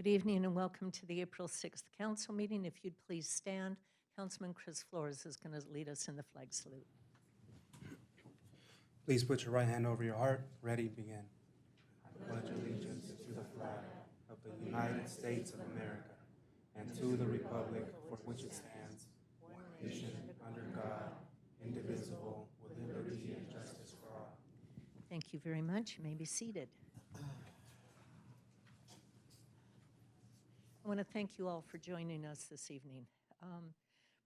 Good evening and welcome to the April 6th council meeting. If you'd please stand, Councilman Chris Flores is going to lead us in the flag salute. Please put your right hand over your heart. Ready, begin. I pledge allegiance to the flag of the United States of America and to the republic for which it stands, one nation, under God, indivisible, with liberty and justice for all. Thank you very much. You may be seated. I want to thank you all for joining us this evening.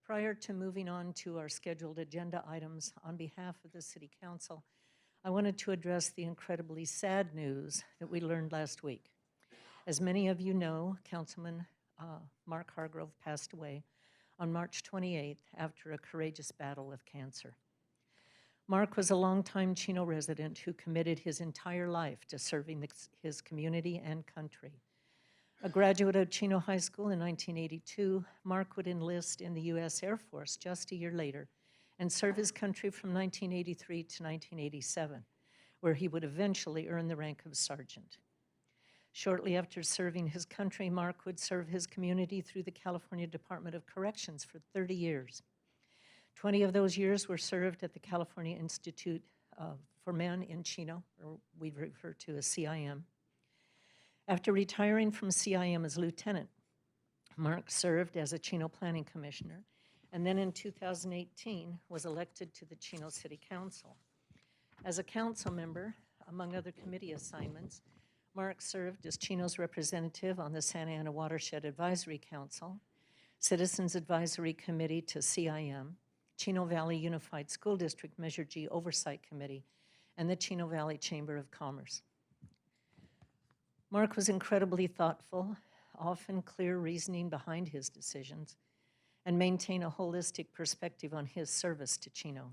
Prior to moving on to our scheduled agenda items, on behalf of the City Council, I wanted to address the incredibly sad news that we learned last week. As many of you know, Councilman Mark Hargrove passed away on March 28th after a courageous battle with cancer. Mark was a longtime Chino resident who committed his entire life to serving his community and country. A graduate of Chino High School in 1982, Mark would enlist in the U.S. Air Force just a year later and serve his country from 1983 to 1987, where he would eventually earn the rank of sergeant. Shortly after serving his country, Mark would serve his community through the California Department of Corrections for 30 years. 20 of those years were served at the California Institute for Men in Chino, or we refer to as CIM. After retiring from CIM as lieutenant, Mark served as a Chino Planning Commissioner, and then in 2018 was elected to the Chino City Council. As a council member, among other committee assignments, Mark served as Chino's representative on the Santa Ana Watershed Advisory Council, Citizens Advisory Committee to CIM, Chino Valley Unified School District Measure G Oversight Committee, and the Chino Valley Chamber of Commerce. Mark was incredibly thoughtful, often clear reasoning behind his decisions, and maintained a holistic perspective on his service to Chino.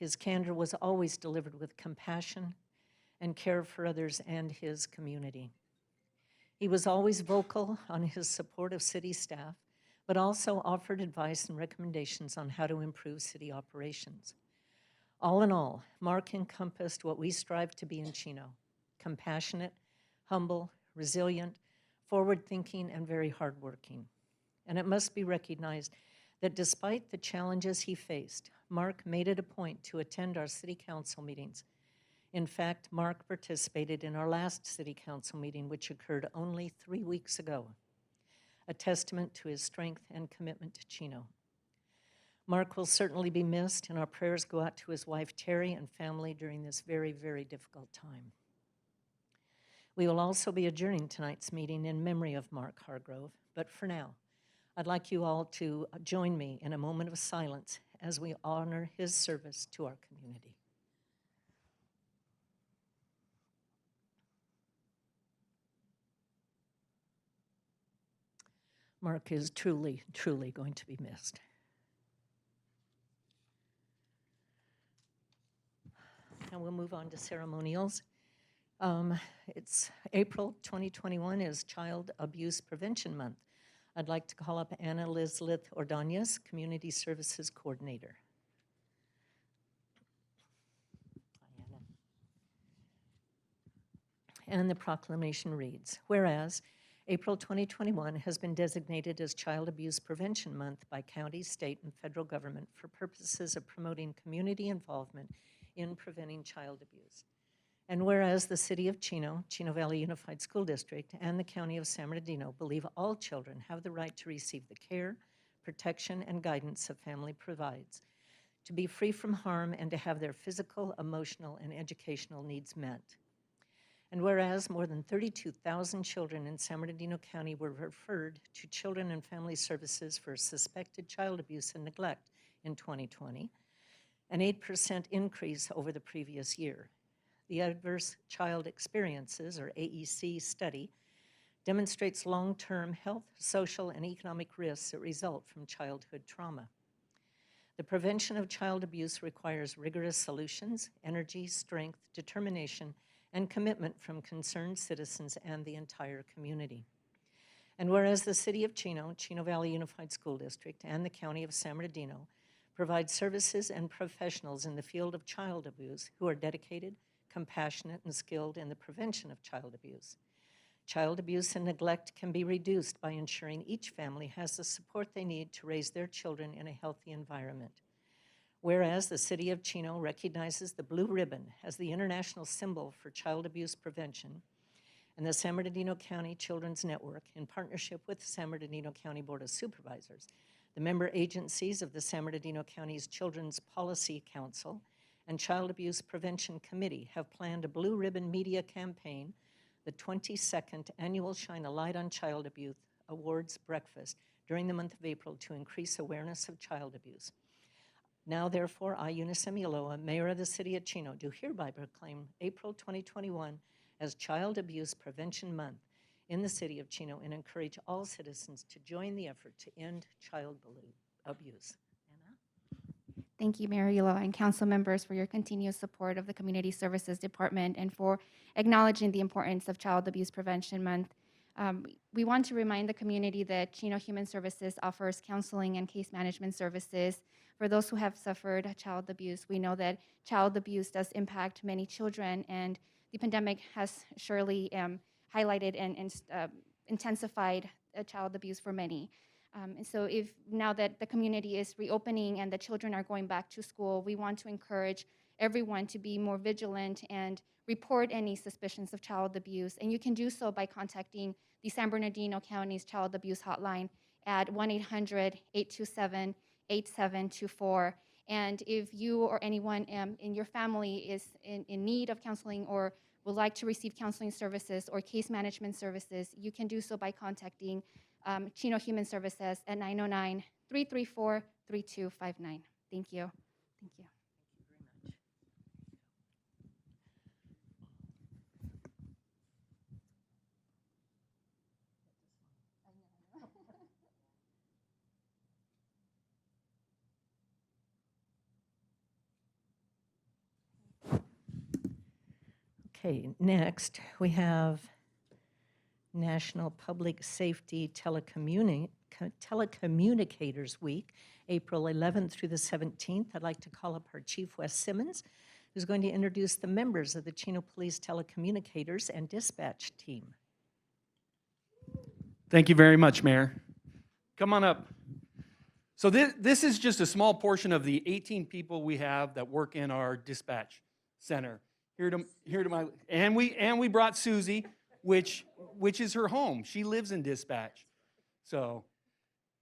His candor was always delivered with compassion and care for others and his community. He was always vocal on his support of city staff, but also offered advice and recommendations on how to improve city operations. All in all, Mark encompassed what we strive to be in Chino: compassionate, humble, resilient, forward-thinking, and very hardworking. And it must be recognized that despite the challenges he faced, Mark made it a point to attend our city council meetings. In fact, Mark participated in our last city council meeting, which occurred only 3 weeks ago, a testament to his strength and commitment to Chino. Mark will certainly be missed, and our prayers go out to his wife, Terry, and family during this very, very difficult time. We will also be adjourning tonight's meeting in memory of Mark Hargrove, but for now, I'd like you all to join me in a moment of silence as we honor his service to our community. Mark is truly, truly going to be missed. Now we'll move on to ceremonials. It's April 2021 is Child Abuse Prevention Month. I'd like to call up Anna Lizlith Ordonez, Community Services Coordinator. Hi, Anna. And the proclamation reads, whereas April 2021 has been designated as Child Abuse Prevention Month by county, state, and federal government for purposes of promoting community involvement in preventing child abuse. And whereas the City of Chino, Chino Valley Unified School District, and the County of San Bernardino believe all children have the right to receive the care, protection, and guidance a family provides, to be free from harm, and to have their physical, emotional, and educational needs met. And whereas more than 32,000 children in San Bernardino County were referred to Children and Family Services for suspected child abuse and neglect in 2020, an 8% increase over the previous year. The Adverse Child Experiences, or AEC study, demonstrates long-term health, social, and economic risks that result from childhood trauma. The prevention of child abuse requires rigorous solutions, energy, strength, determination, and commitment from concerned citizens and the entire community. And whereas the City of Chino, Chino Valley Unified School District, and the County of San Bernardino provide services and professionals in the field of child abuse who are dedicated, compassionate, and skilled in the prevention of child abuse. Child abuse and neglect can be reduced by ensuring each family has the support they need to raise their children in a healthy environment. Whereas the City of Chino recognizes the blue ribbon as the international symbol for child abuse prevention, and the San Bernardino County Children's Network, in partnership with the San Bernardino County Board of Supervisors, the member agencies of the San Bernardino County's Children's Policy Council and Child Abuse Prevention Committee have planned a Blue Ribbon Media campaign, the 22nd Annual Shine a Light on Child Abuse Awards Breakfast during the month of April to increase awareness of child abuse. Now, therefore, I, Eunice Emiloa, Mayor of the City of Chino, do hereby proclaim April 2021 as Child Abuse Prevention Month in the City of Chino and encourage all citizens to join the effort to end child abuse. Anna? Thank you, Mayor Ulloa and council members, for your continued support of the Community Services Department and for acknowledging the importance of Child Abuse Prevention Month. We want to remind the community that Chino Human Services offers counseling and case management services for those who have suffered child abuse. We know that child abuse does impact many children, and the pandemic has surely highlighted and intensified child abuse for many. And so if now that the community is reopening and the children are going back to school, we want to encourage everyone to be more vigilant and report any suspicions of child abuse. And you can do so by contacting the San Bernardino County's Child Abuse Hotline at 1-800-827-8724. And if you or anyone in your family is in need of counseling or would like to receive counseling services or case management services, you can do so by contacting Chino Human Services at 909-334-3259. Thank you. Thank you. Okay, next we have National Public Safety Telecommunicators Week, April 11th through the 17th. I'd like to call up our Chief Wes Simmons, who's going to introduce the members of the Chino Police Telecommunicators and Dispatch team. Thank you very much, Mayor. Come on up. So this is just a small portion of the 18 people we have that work in our dispatch center. Here to my, and we brought Susie, which is her home. She lives in dispatch. So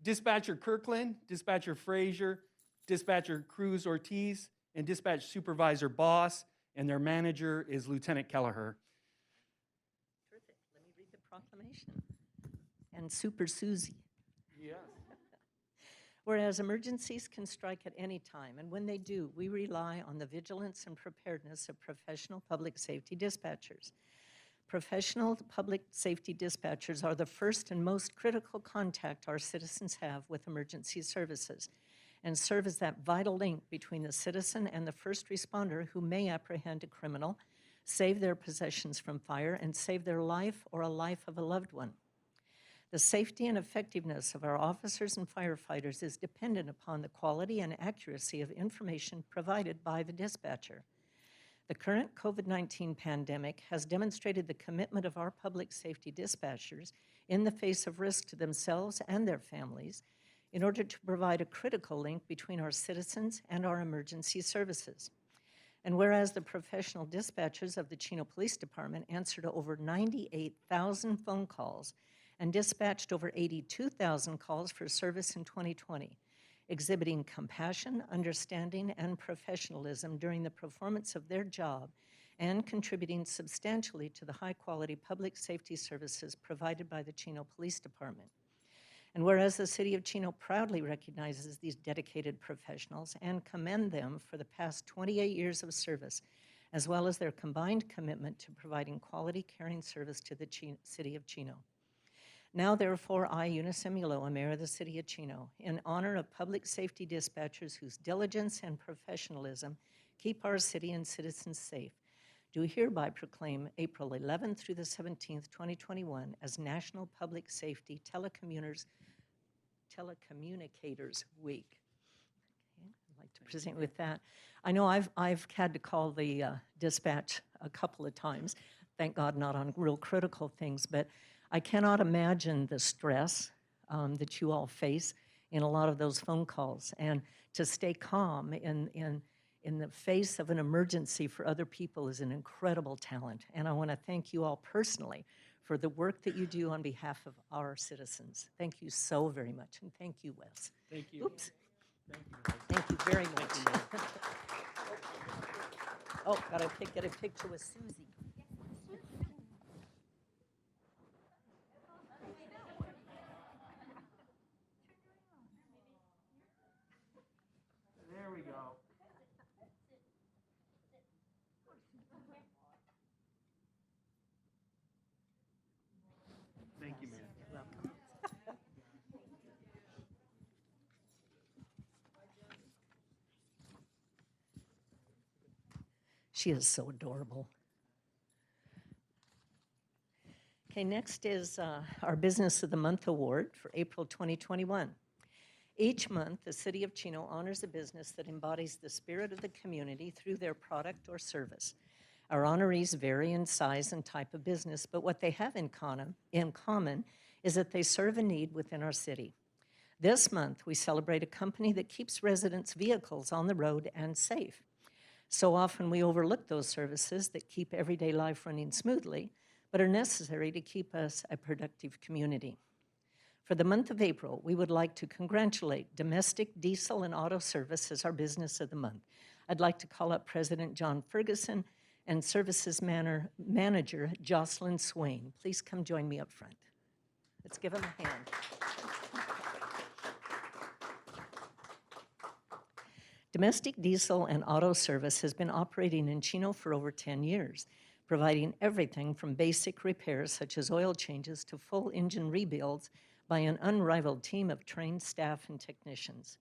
Dispatcher Kirkland, Dispatcher Frazier, Dispatcher Cruz Ortiz, and Dispatch Supervisor Boss, and their manager is Lieutenant Kelleher. Terrific. Let me read the proclamation. And Super Susie. Yeah. Whereas emergencies can strike at any time, and when they do, we rely on the vigilance and preparedness of professional public safety dispatchers. Professional public safety dispatchers are the first and most critical contact our citizens have with emergency services and serve as that vital link between the citizen and the first responder who may apprehend a criminal, save their possessions from fire, and save their life or a life of a loved one. The safety and effectiveness of our officers and firefighters is dependent upon the quality and accuracy of information provided by the dispatcher. The current COVID-19 pandemic has demonstrated the commitment of our public safety dispatchers in the face of risk to themselves and their families in order to provide a critical link between our citizens and our emergency services. And whereas the professional dispatchers of the Chino Police Department answered over 98,000 phone calls and dispatched over 82,000 calls for service in 2020, exhibiting compassion, understanding, and professionalism during the performance of their job and contributing substantially to the high-quality public safety services provided by the Chino Police Department. And whereas the City of Chino proudly recognizes these dedicated professionals and commend them for the past 28 years of service, as well as their combined commitment to providing quality, caring service to the City of Chino. Now, therefore, I, Eunice Emiloa, Mayor of the City of Chino, in honor of public safety dispatchers whose diligence and professionalism keep our city and citizens safe, do hereby proclaim April 11th through the 17th, 2021 as National Public Safety Telecommunicators Week. Okay, I'd like to present with that. I know I've had to call the dispatch a couple of times. thank God not on real critical things, but I cannot imagine the stress that you all face in a lot of those phone calls. And to stay calm in the face of an emergency for other people is an incredible talent. And I want to thank you all personally for the work that you do on behalf of our citizens. Thank you so very much. And thank you, Wes. Thank you. Oops. Thank you, guys. Thank you very much. Oh, gotta get a picture with Susie. There we go. Thank you, man. Welcome. She is so adorable. Okay, next is our Business of the Month Award for April 2021. Each month, the City of Chino honors a business that embodies the spirit of the community through their product or service. Our honorees vary in size and type of business, but what they have in common is that they serve a need within our city. This month, we celebrate a company that keeps residents' vehicles on the road and safe. So often we overlook those services that keep everyday life running smoothly, but are necessary to keep us a productive community. For the month of April, we would like to congratulate Domestic Diesel and Auto Service as our Business of the Month. I'd like to call up President John Ferguson and Services Manager Jocelyn Swain. Please come join me up front. Let's give them a hand. Domestic Diesel and Auto Service has been operating in Chino for over 10 years, providing everything from basic repairs such as oil changes to full engine rebuilds by an unrivaled team of trained staff and technicians.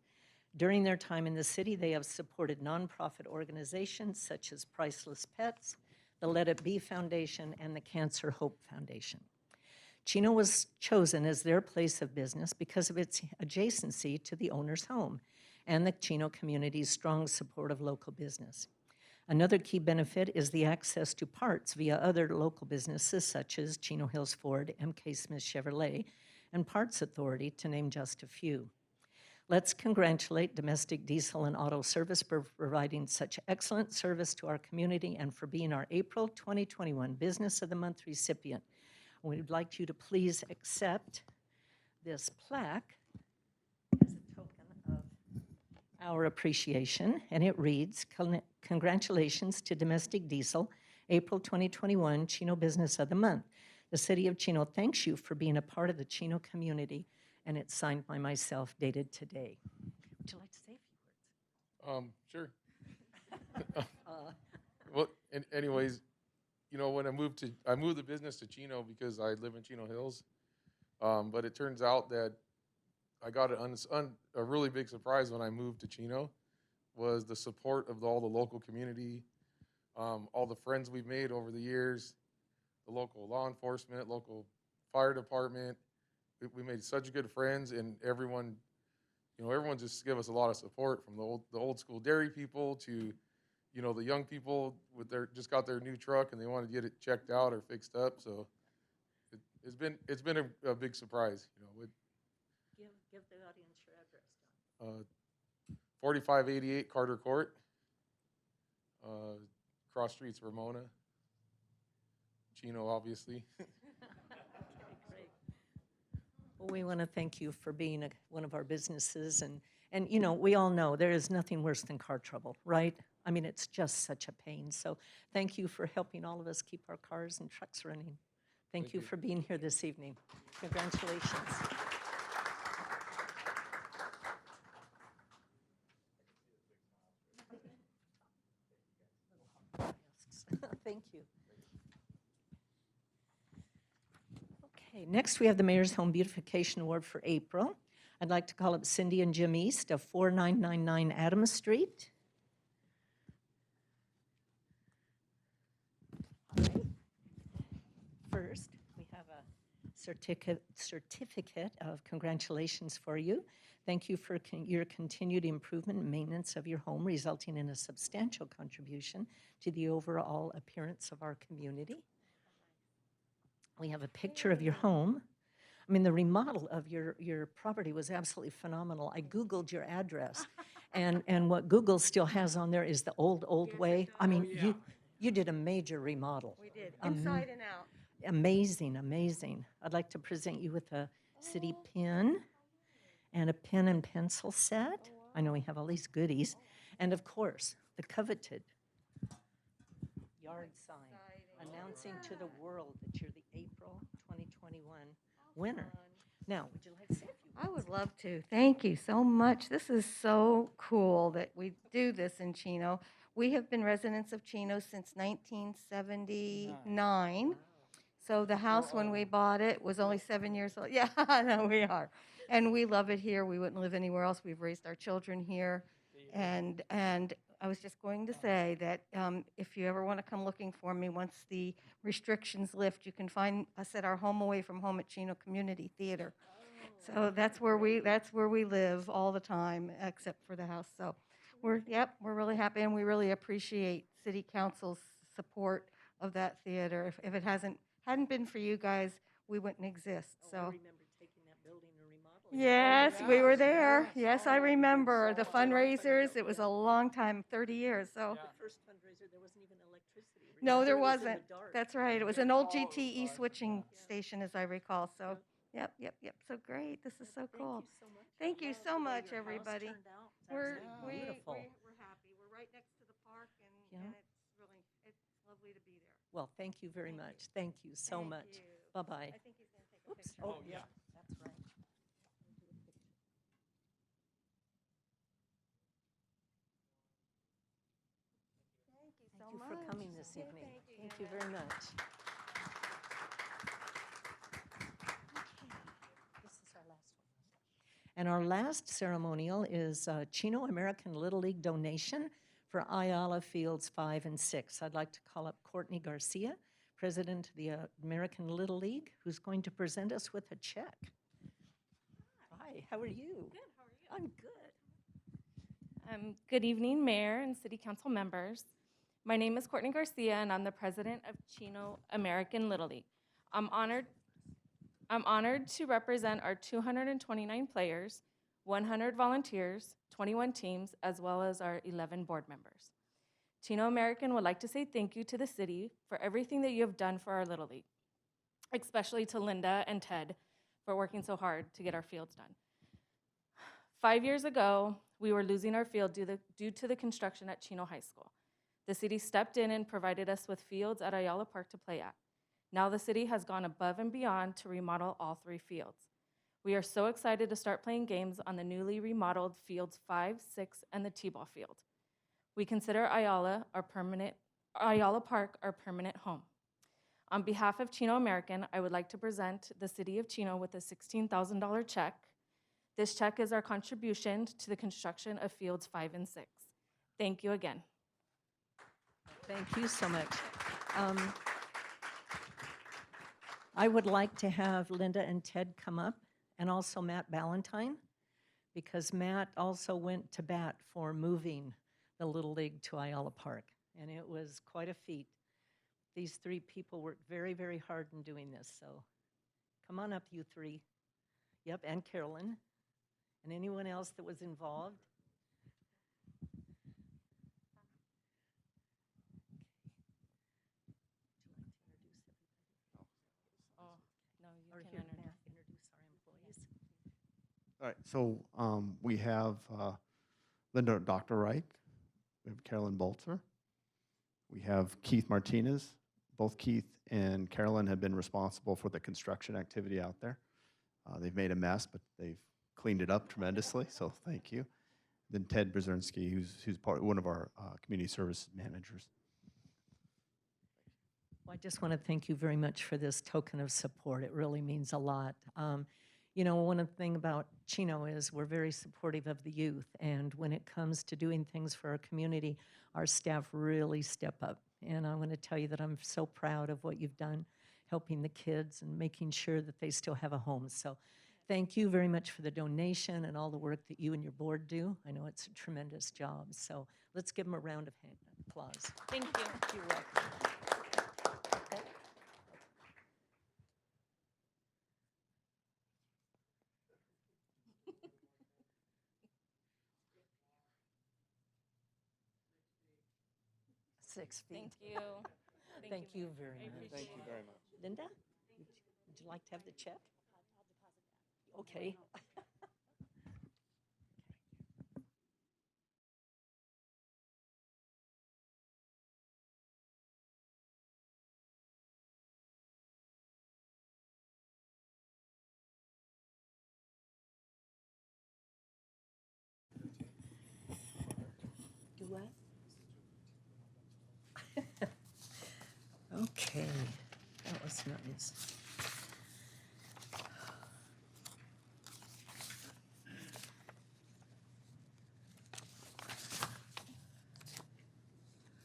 During their time in the city, they have supported nonprofit organizations such as Priceless Pets, the Let It Be Foundation, and the Cancer Hope Foundation. Chino was chosen as their place of business because of its adjacency to the owner's home and the Chino community's strong support of local business. Another key benefit is the access to parts via other local businesses such as Chino Hills Ford, MK Smith Chevrolet, and Parts Authority, to name just a few. Let's congratulate Domestic Diesel and Auto Service for providing such excellent service to our community and for being our April 2021 Business of the Month recipient. We'd like you to please accept this plaque as a token of our appreciation, and it reads, "Congratulations to Domestic Diesel, April 2021 Chino Business of the Month. The City of Chino thanks you for being a part of the Chino community," and it's signed by myself, dated today. Would you like to say a few words? Sure. Well, anyways, when I moved the business to Chino because I live in Chino Hills. But it turns out that I got a really big surprise when I moved to Chino was the support of all the local community, all the friends we've made over the years, the local law enforcement, local fire department. We made such good friends, and everyone just gave us a lot of support, from the old school dairy people to, the young people just got their new truck and they want to get it checked out or fixed up. So it's been a big surprise. Give the audience your address, John. 4588 Carter Court, cross streets Ramona, Chino, obviously. Great. Well, we want to thank you for being one of our businesses, and we all know there is nothing worse than car trouble, right? I mean, it's just such a pain. So thank you for helping all of us keep our cars and trucks running. Thank you for being here this evening. Congratulations. Thank you. Okay, next we have the Mayor's Home Beautification Award for April. I'd like to call up Cindy and Jim East of 4999 Adams Street. All right. First, we have a certificate of congratulations for you. Thank you for your continued improvement and maintenance of your home, resulting in a substantial contribution to the overall appearance of our community. We have a picture of your home. I mean, the remodel of your property was absolutely phenomenal. I Googled your address, and what Google still has on there is the old way. I mean, you did a major remodel. We did, Um, inside and out. Amazing, amazing. I'd like to present you with a city pin and a pen and pencil set. I know we have all these goodies. And of course, the coveted yard sign announcing to the world that you're the April 2021 winner. Now, would you like to say a few I would love to. Thank you so much. This is so cool that we do this in Chino. We have been residents of Chino since 1979. So the house, when we bought it, was only 7 years old. Yeah, I know we are. And we love it here. We wouldn't live anywhere else. We've raised our children here. And I was just going to say that if you ever want to come looking for me, once the restrictions lift, you can find us at our home away from home at Chino Community Theater. So that's where we live all the time, except for the house. So we're really happy, and we really appreciate City Council's support of that theater. If it hadn't been for you guys, we wouldn't exist. I So remember taking that building and remodeling. yes, we were there. Yes, I remember the fundraisers. It was a long time, 30 years. So The first fundraiser, there wasn't even electricity. no, there Remember, it was in the wasn't. dark. That's right. It was an old GTE switching station, as I recall. So yep. So great. This is so cool. Thank you so much. Thank you so much, everybody. We're Beautiful. we're happy. We're right next to the park, and it's lovely to be there. Well, thank you very much. Thank you so Thank much. you. Bye-bye. I think he's going to take a Oops. picture. Oh, yeah, that's right. Thank you so Thank you much. for coming this evening. Thank you very much. This is our last one. And our last ceremonial is Chino American Little League donation for Ayala Fields 5 and 6. I'd like to call up Courtney Garcia, President of the American Little League, who's going to present us with a check. Hi, how are you? Good, how are you? I'm good. Good evening, Mayor and City Council members. My name is Courtney Garcia, and I'm the president of Chino American Little League. I'm honored to represent our 229 players, 100 volunteers, 21 teams, as well as our 11 board members. Chino American would like to say thank you to the city for everything that you have done for our Little League, especially to Linda and Ted for working so hard to get our fields done. 5 years ago, we were losing our field due to the construction at Chino High School. The city stepped in and provided us with fields at Ayala Park to play at. Now the city has gone above and beyond to remodel all 3 fields. We are so excited to start playing games on the newly remodeled fields 5, 6, and the T-ball field. We consider Ayala Park our permanent home. On behalf of Chino American, I would like to present the city of Chino with a $16,000 check. This check is our contribution to the construction of fields 5 and 6. Thank you again. Thank you so much. I would like to have Linda and Ted come up, and also Matt Ballantyne, because Matt also went to bat for moving the Little League to Ayala Park, and it was quite a feat. These 3 people worked very, very hard in doing this, so come on up, you 3. Yep, and Carolyn, and anyone else that was involved. Oh, no, you Or can here, introduce. Matt, introduce our employees. All right, so we have Linda Dr. Reich, we have Carolyn Bolter, we have Keith Martinez. Both Keith and Carolyn have been responsible for the construction activity out there. They've made a mess, but they've cleaned it up tremendously, so thank you. Then Ted Brzezinski, who's one of our community service managers. Well, I just want to thank you very much for this token of support. It really means a lot. You know, one of the things about Chino is we're very supportive of the youth, and when it comes to doing things for our community, our staff really step up. And I want to tell you that I'm so proud of what you've done, helping the kids and making sure that they still have a home. So thank you very much for the donation and all the work that you and your board do. I know it's a tremendous job. So let's give them a round of applause. Thank you. You're welcome. 6 feet. Thank you. Thank you Mayor. very I much. appreciate Thank you very much. Linda, would you like to have the check? Okay. Do what? Okay, that was nice.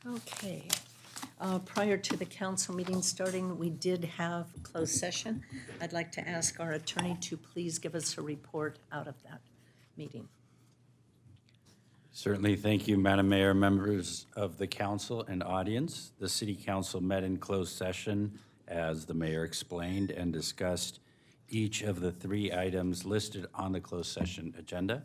Okay. Prior to the council meeting starting, we did have closed session. I'd like to ask our attorney to please give us a report out of that meeting. Certainly. Thank you, Madam Mayor, members of the council and audience. The city council met in closed session, as the mayor explained, and discussed each of the 3 items listed on the closed session agenda,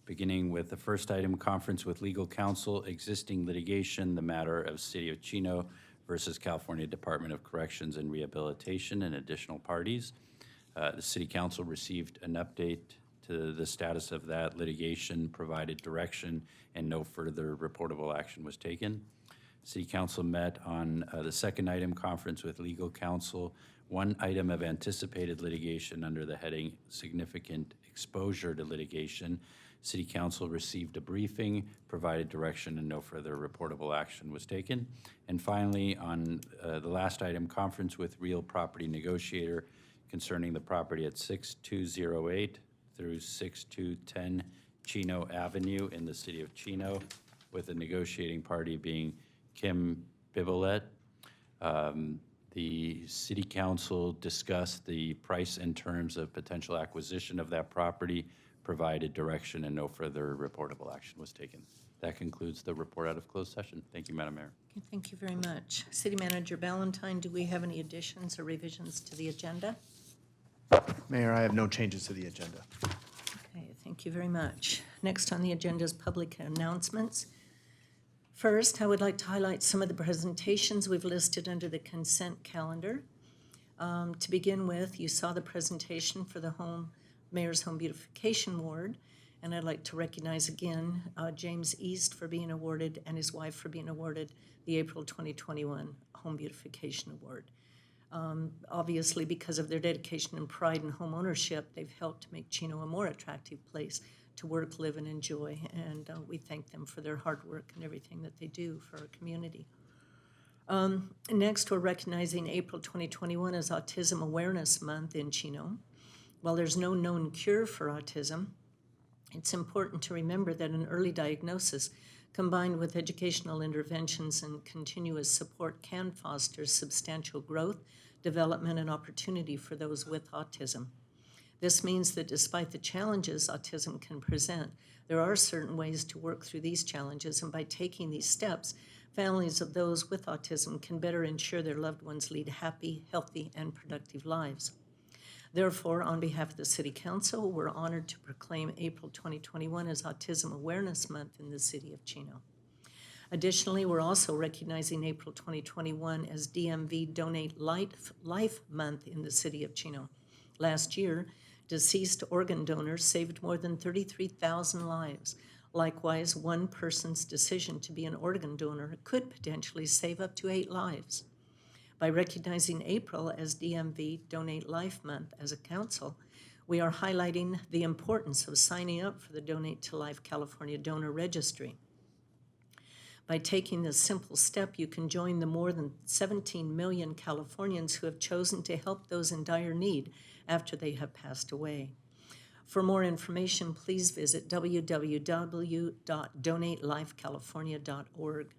beginning with the first item, conference with legal counsel, existing litigation, the matter of City of Chino versus California Department of Corrections and Rehabilitation and additional parties. The city council received an update to the status of that litigation, provided direction, and no further reportable action was taken. City council met on the second item, conference with legal counsel, 1 item of anticipated litigation under the heading significant exposure to litigation. City council received a briefing, provided direction, and no further reportable action was taken. And finally, on the last item, conference with real property negotiator concerning the property at 6208 through 6210 Chino Avenue in the city of Chino, with the negotiating party being Kim Bibelet. The city council discussed the price and terms of potential acquisition of that property, provided direction, and no further reportable action was taken. That concludes the report out of closed session. Thank you, Madam Mayor. Okay, thank you very much. City Manager Ballantyne, do we have any additions or revisions to the agenda? Mayor, I have no changes to the agenda. Okay, thank you very much. Next on the agenda is public announcements. First, I would like to highlight some of the presentations we've listed under the consent calendar. To begin with, you saw the presentation for the Mayor's Home Beautification Award, and I'd like to recognize again James East for being awarded and his wife for being awarded the April 2021 Home Beautification Award. Obviously, because of their dedication and pride in home ownership, they've helped to make Chino a more attractive place to work, live, and enjoy, and we thank them for their hard work and everything that they do for our community. Next, we're recognizing April 2021 as Autism Awareness Month in Chino. While there's no known cure for autism, it's important to remember that an early diagnosis combined with educational interventions and continuous support can foster substantial growth, development, and opportunity for those with autism. This means that despite the challenges autism can present, there are certain ways to work through these challenges, and by taking these steps, families of those with autism can better ensure their loved ones lead happy, healthy, and productive lives. Therefore, on behalf of the City Council, we're honored to proclaim April 2021 as Autism Awareness Month in the city of Chino. Additionally, we're also recognizing April 2021 as DMV Donate Life Month in the city of Chino. Last year, deceased organ donors saved more than 33,000 lives. Likewise, one person's decision to be an organ donor could potentially save up to 8 lives. By recognizing April as DMV Donate Life Month as a council, we are highlighting the importance of signing up for the Donate to Life California Donor Registry. By taking this simple step, you can join the more than 17 million Californians who have chosen to help those in dire need after they have passed away. For more information, please visit www.donatelifecalifornia.org.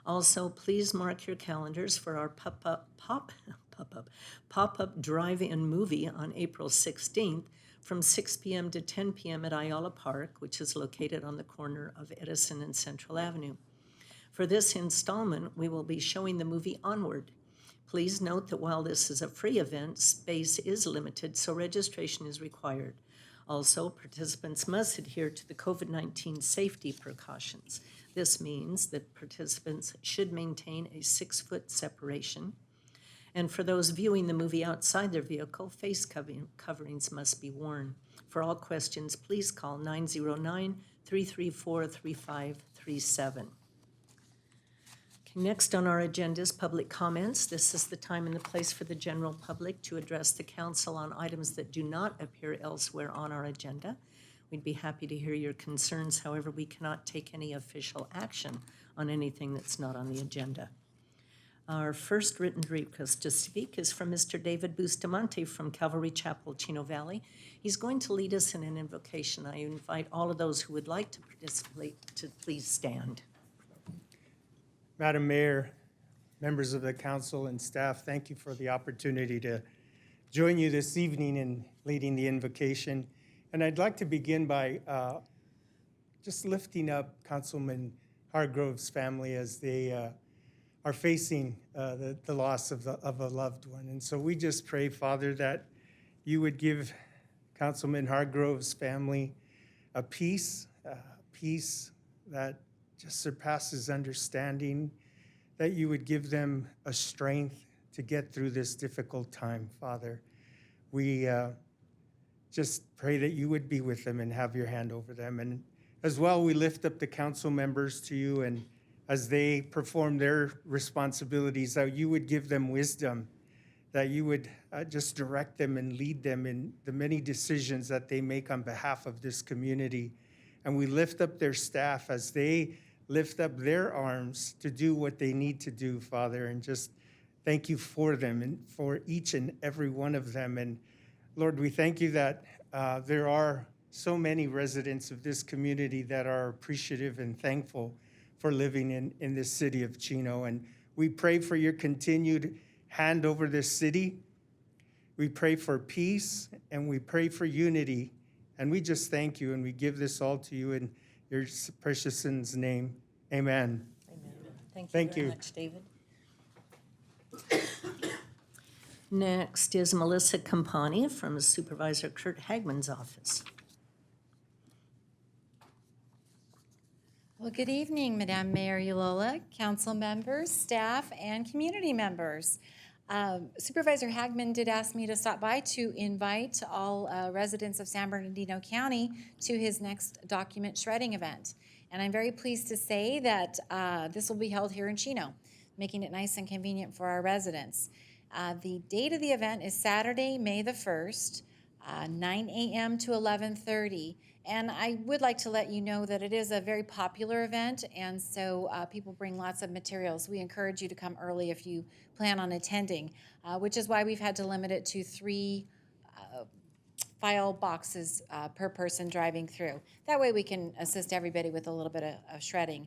Also, please mark your calendars for our pop-up drive-in movie on April 16th from 6 p.m. to 10 p.m. at Ayala Park, which is located on the corner of Edison and Central Avenue. For this installment, we will be showing the movie Onward. Please note that while this is a free event, space is limited, so registration is required. Also, participants must adhere to the COVID-19 safety precautions. This means that participants should maintain a 6-foot separation. And for those viewing the movie outside their vehicle, face coverings must be worn. For all questions, please call 909-334-3537. Next on our agenda is public comments. This is the time and the place for the general public to address the council on items that do not appear elsewhere on our agenda. We'd be happy to hear your concerns. However, we cannot take any official action on anything that's not on the agenda. Our first written request to speak is from Mr. David Bustamante from Calvary Chapel, Chino Valley. He's going to lead us in an invocation. I invite all of those who would like to participate to please stand. Madam Mayor, members of the council and staff, thank you for the opportunity to join you this evening in leading the invocation. And I'd like to begin by just lifting up Councilman Hargrove's family as they are facing the loss of a loved one. And so we just pray, Father, that you would give Councilman Hargrove's family a peace that just surpasses understanding, that you would give them a strength to get through this difficult time, Father. We just pray that you would be with them and have your hand over them. And as well, we lift up the council members to you, and as they perform their responsibilities, that you would give them wisdom, that you would just direct them and lead them in the many decisions that they make on behalf of this community. And we lift up their staff as they lift up their arms to do what they need to do, Father, and just thank you for them and for each and every one of them. And Lord, we thank you that there are so many residents of this community that are appreciative and thankful for living in this city of Chino. And we pray for your continued hand over this city. We pray for peace and we pray for unity. And we just thank you and we give this all to you in your precious son's name. Amen. Amen. Thank Very you. much, David. Next is Melissa Campani from Supervisor Kurt Hagman's office. Well, good evening, Madam Mayor Ulola, council members, staff, and community members. Supervisor Hagman did ask me to stop by to invite all residents of San Bernardino County to his next document shredding event. And I'm very pleased to say that this will be held here in Chino, making it nice and convenient for our residents. The date of the event is Saturday, May the 1st, 9 a.m. to 11:30. And I would like to let you know that it is a very popular event, and so people bring lots of materials. We encourage you to come early if you plan on attending, which is why we've had to limit it to 3 file boxes per person driving through. That way we can assist everybody with a little bit of shredding.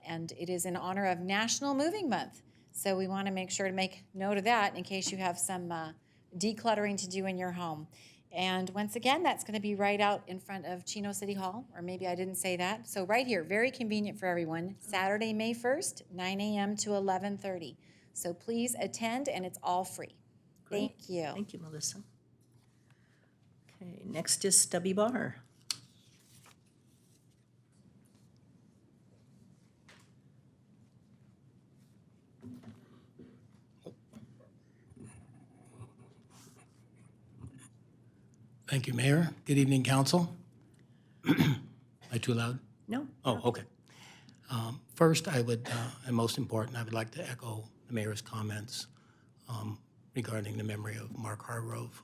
And it is in honor of National Moving Month. So we want to make sure to make note of that in case you have some decluttering to do in your home. And once again, that's going to be right out in front of Chino City Hall, or maybe I didn't say that. So right here, very convenient for everyone, Saturday, May 1st, 9 a.m. to 11:30. So please attend, and it's all free. Great. Thank you. Thank you, Melissa. Okay, next is Stubby Barr. Thank you, Mayor. Good evening, Council. Am I too loud? No? Oh, okay. First, I would, and most important, I would like to echo the Mayor's comments regarding the memory of Mark Hargrove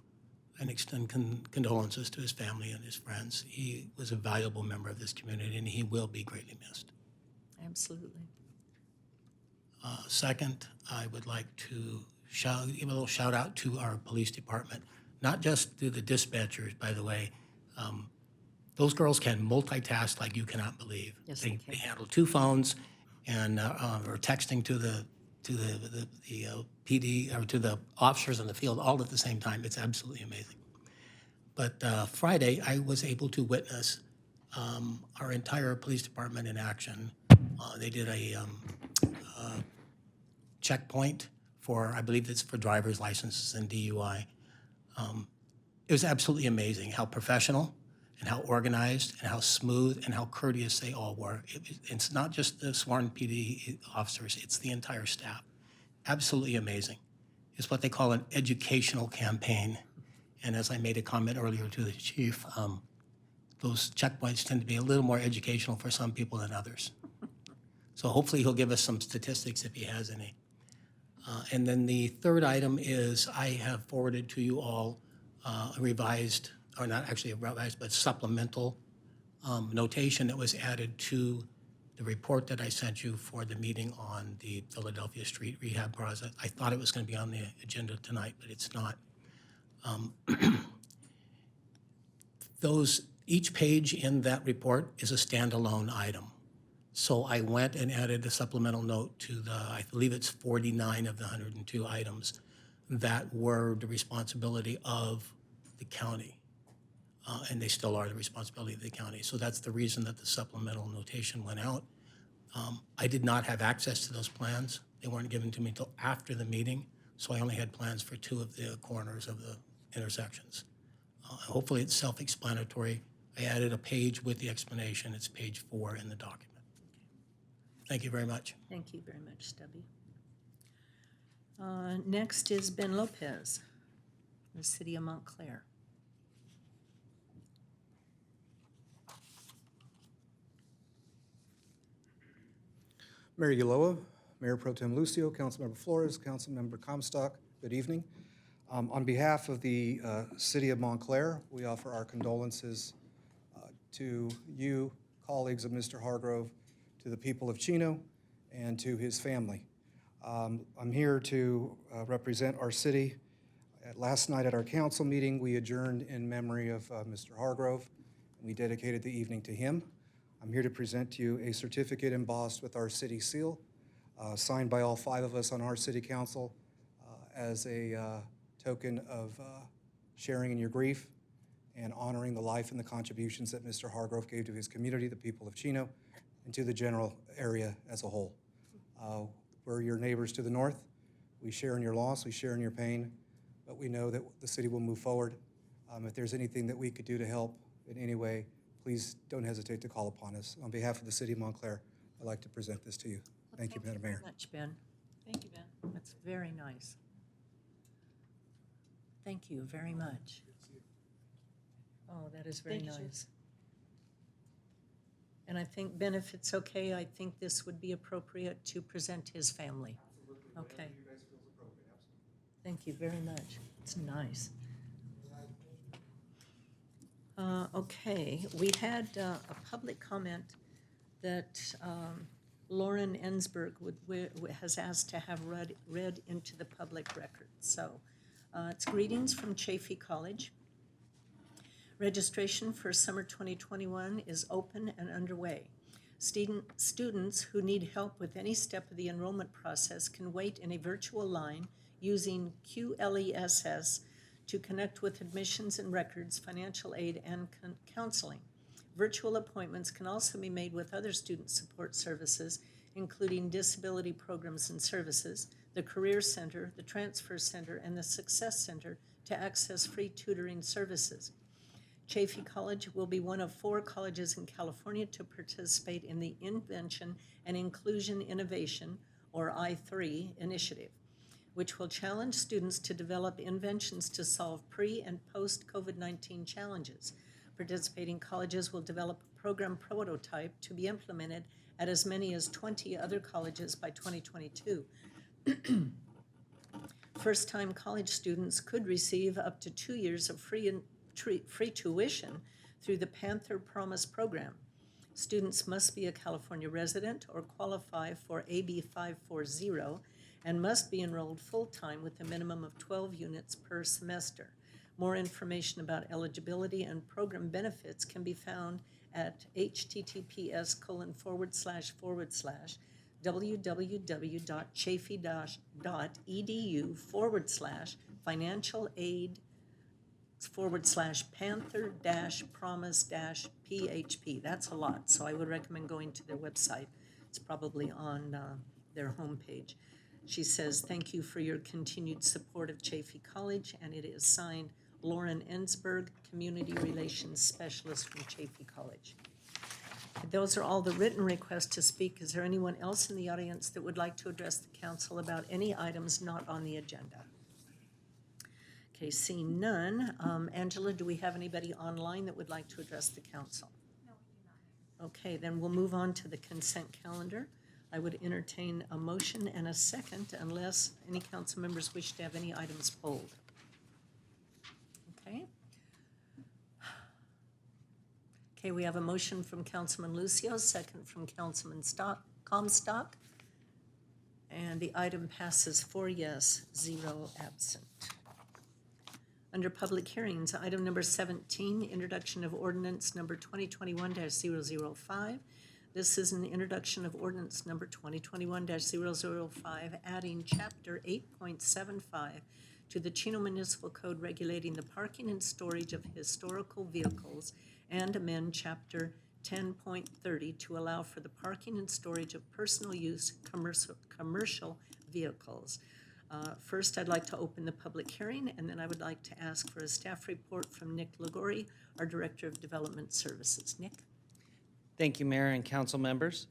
and extend condolences to his family and his friends. He was a valuable member of this community, and he will be greatly missed. Absolutely. Second, I would like to give a little shout out to our police department, not just to the dispatchers, by the way. Those girls can multitask like you cannot believe. Yes, They they can. handle 2 phones and are texting to the PD or to the officers in the field all at the same time. It's absolutely amazing. But Friday, I was able to witness our entire police department in action. They did a checkpoint for, I believe it's for driver's licenses and DUI. It was absolutely amazing how professional and how organized and how smooth and how courteous they all were. It's not just the sworn PD officers, it's the entire staff. Absolutely amazing. It's what they call an educational campaign. And as I made a comment earlier to the chief, those checkpoints tend to be a little more educational for some people than others. So hopefully he'll give us some statistics if he has any. And then the third item is I have forwarded to you all a revised, or not actually a revised, but supplemental notation that was added to the report that I sent you for the meeting on the Philadelphia Street Rehab Project. I thought it was going to be on the agenda tonight, but it's not. Each page in that report is a standalone item. So I went and added a supplemental note to I believe it's 49 of the 102 items that were the responsibility of the county. And they still are the responsibility of the county. So that's the reason that the supplemental notation went out. I did not have access to those plans. They weren't given to me until after the meeting, so I only had plans for 2 of the corners of the intersections. Hopefully it's self-explanatory. I added a page with the explanation. It's page 4 in the document. Thank you very much. Thank you very much, Stubby. Next is Ben Lopez, the City of Montclair. Mayor Ulloa, Mayor Pro Tem Lucio, Councilmember Flores, Councilmember Comstock, good evening. On behalf of the City of Montclair, we offer our condolences to you, colleagues of Mr. Hargrove, to the people of Chino, and to his family. I'm here to represent our city. Last night at our council meeting, we adjourned in memory of Mr. Hargrove, and we dedicated the evening to him. I'm here to present to you a certificate embossed with our city seal, signed by all 5 of us on our city council as a token of sharing in your grief and honoring the life and the contributions that Mr. Hargrove gave to his community, the people of Chino, and to the general area as a whole. We're your neighbors to the north. We share in your loss, we share in your pain, but we know that the city will move forward. If there's anything that we could do to help in any way, please don't hesitate to call upon us. On behalf of the City of Montclair, I'd like to present this to you. Thank you, Madam Mayor. Thank you very much, Ben. Thank you, Ben. That's very nice. Thank you very much. Oh, that is very nice. And I think, Ben, if it's okay, I think this would be appropriate to present his family. Okay. Thank you very much. It's nice. Okay, we had a public comment that Lauren Ensberg has asked to have read into the public record. So it's greetings from Chaffey College. Registration for summer 2021 is open and underway. Students who need help with any step of the enrollment process can wait in a virtual line using QLESS to connect with admissions and records, financial aid, and counseling. Virtual appointments can also be made with other student support services, including disability programs and services, the Career Center, the Transfer Center, and the Success Center to access free tutoring services. Chaffey College will be one of 4 colleges in California to participate in the Invention and Inclusion Innovation, or I3, initiative, which will challenge students to develop inventions to solve pre- and post-COVID-19 challenges. Participating colleges will develop a program prototype to be implemented at as many as 20 other colleges by 2022. First-time college students could receive up to 2 years of free tuition through the Panther Promise program. Students must be a California resident or qualify for AB 540 and must be enrolled full-time with a minimum of 12 units per semester. More information about eligibility and program benefits can be found at https://www.chaffey.edu/financial aid/Panther-Promise-PHP. That's a lot, so I would recommend going to their website. It's probably on their homepage. She says, thank you for your continued support of Chaffey College, and it is signed Lauren Ensberg, Community Relations Specialist from Chaffey College. Those are all the written requests to speak. Is there anyone else in the audience that would like to address the council about any items not on the agenda? Okay, seeing none. Angela, do we have anybody online that would like to address the council? No, we do not. Okay, then we'll move on to the consent calendar. I would entertain a motion and a second unless any council members wish to have any items pulled. Okay. Okay, we have a motion from Councilman Lucio, second from Councilman Comstock. And the item passes 4 yes, 0 absent. Under public hearings, item number 17, introduction of ordinance number 2021-005. This is an introduction of ordinance number 2021-005, adding chapter 8.75 to the Chino Municipal Code regulating the parking and storage of historical vehicles and amend chapter 10.30 to allow for the parking and storage of personal use commercial vehicles. First, I'd like to open the public hearing, and then I would like to ask for a staff report from Nick Ligori, our Director of Development Services. Nick? Thank you, Mayor and council members.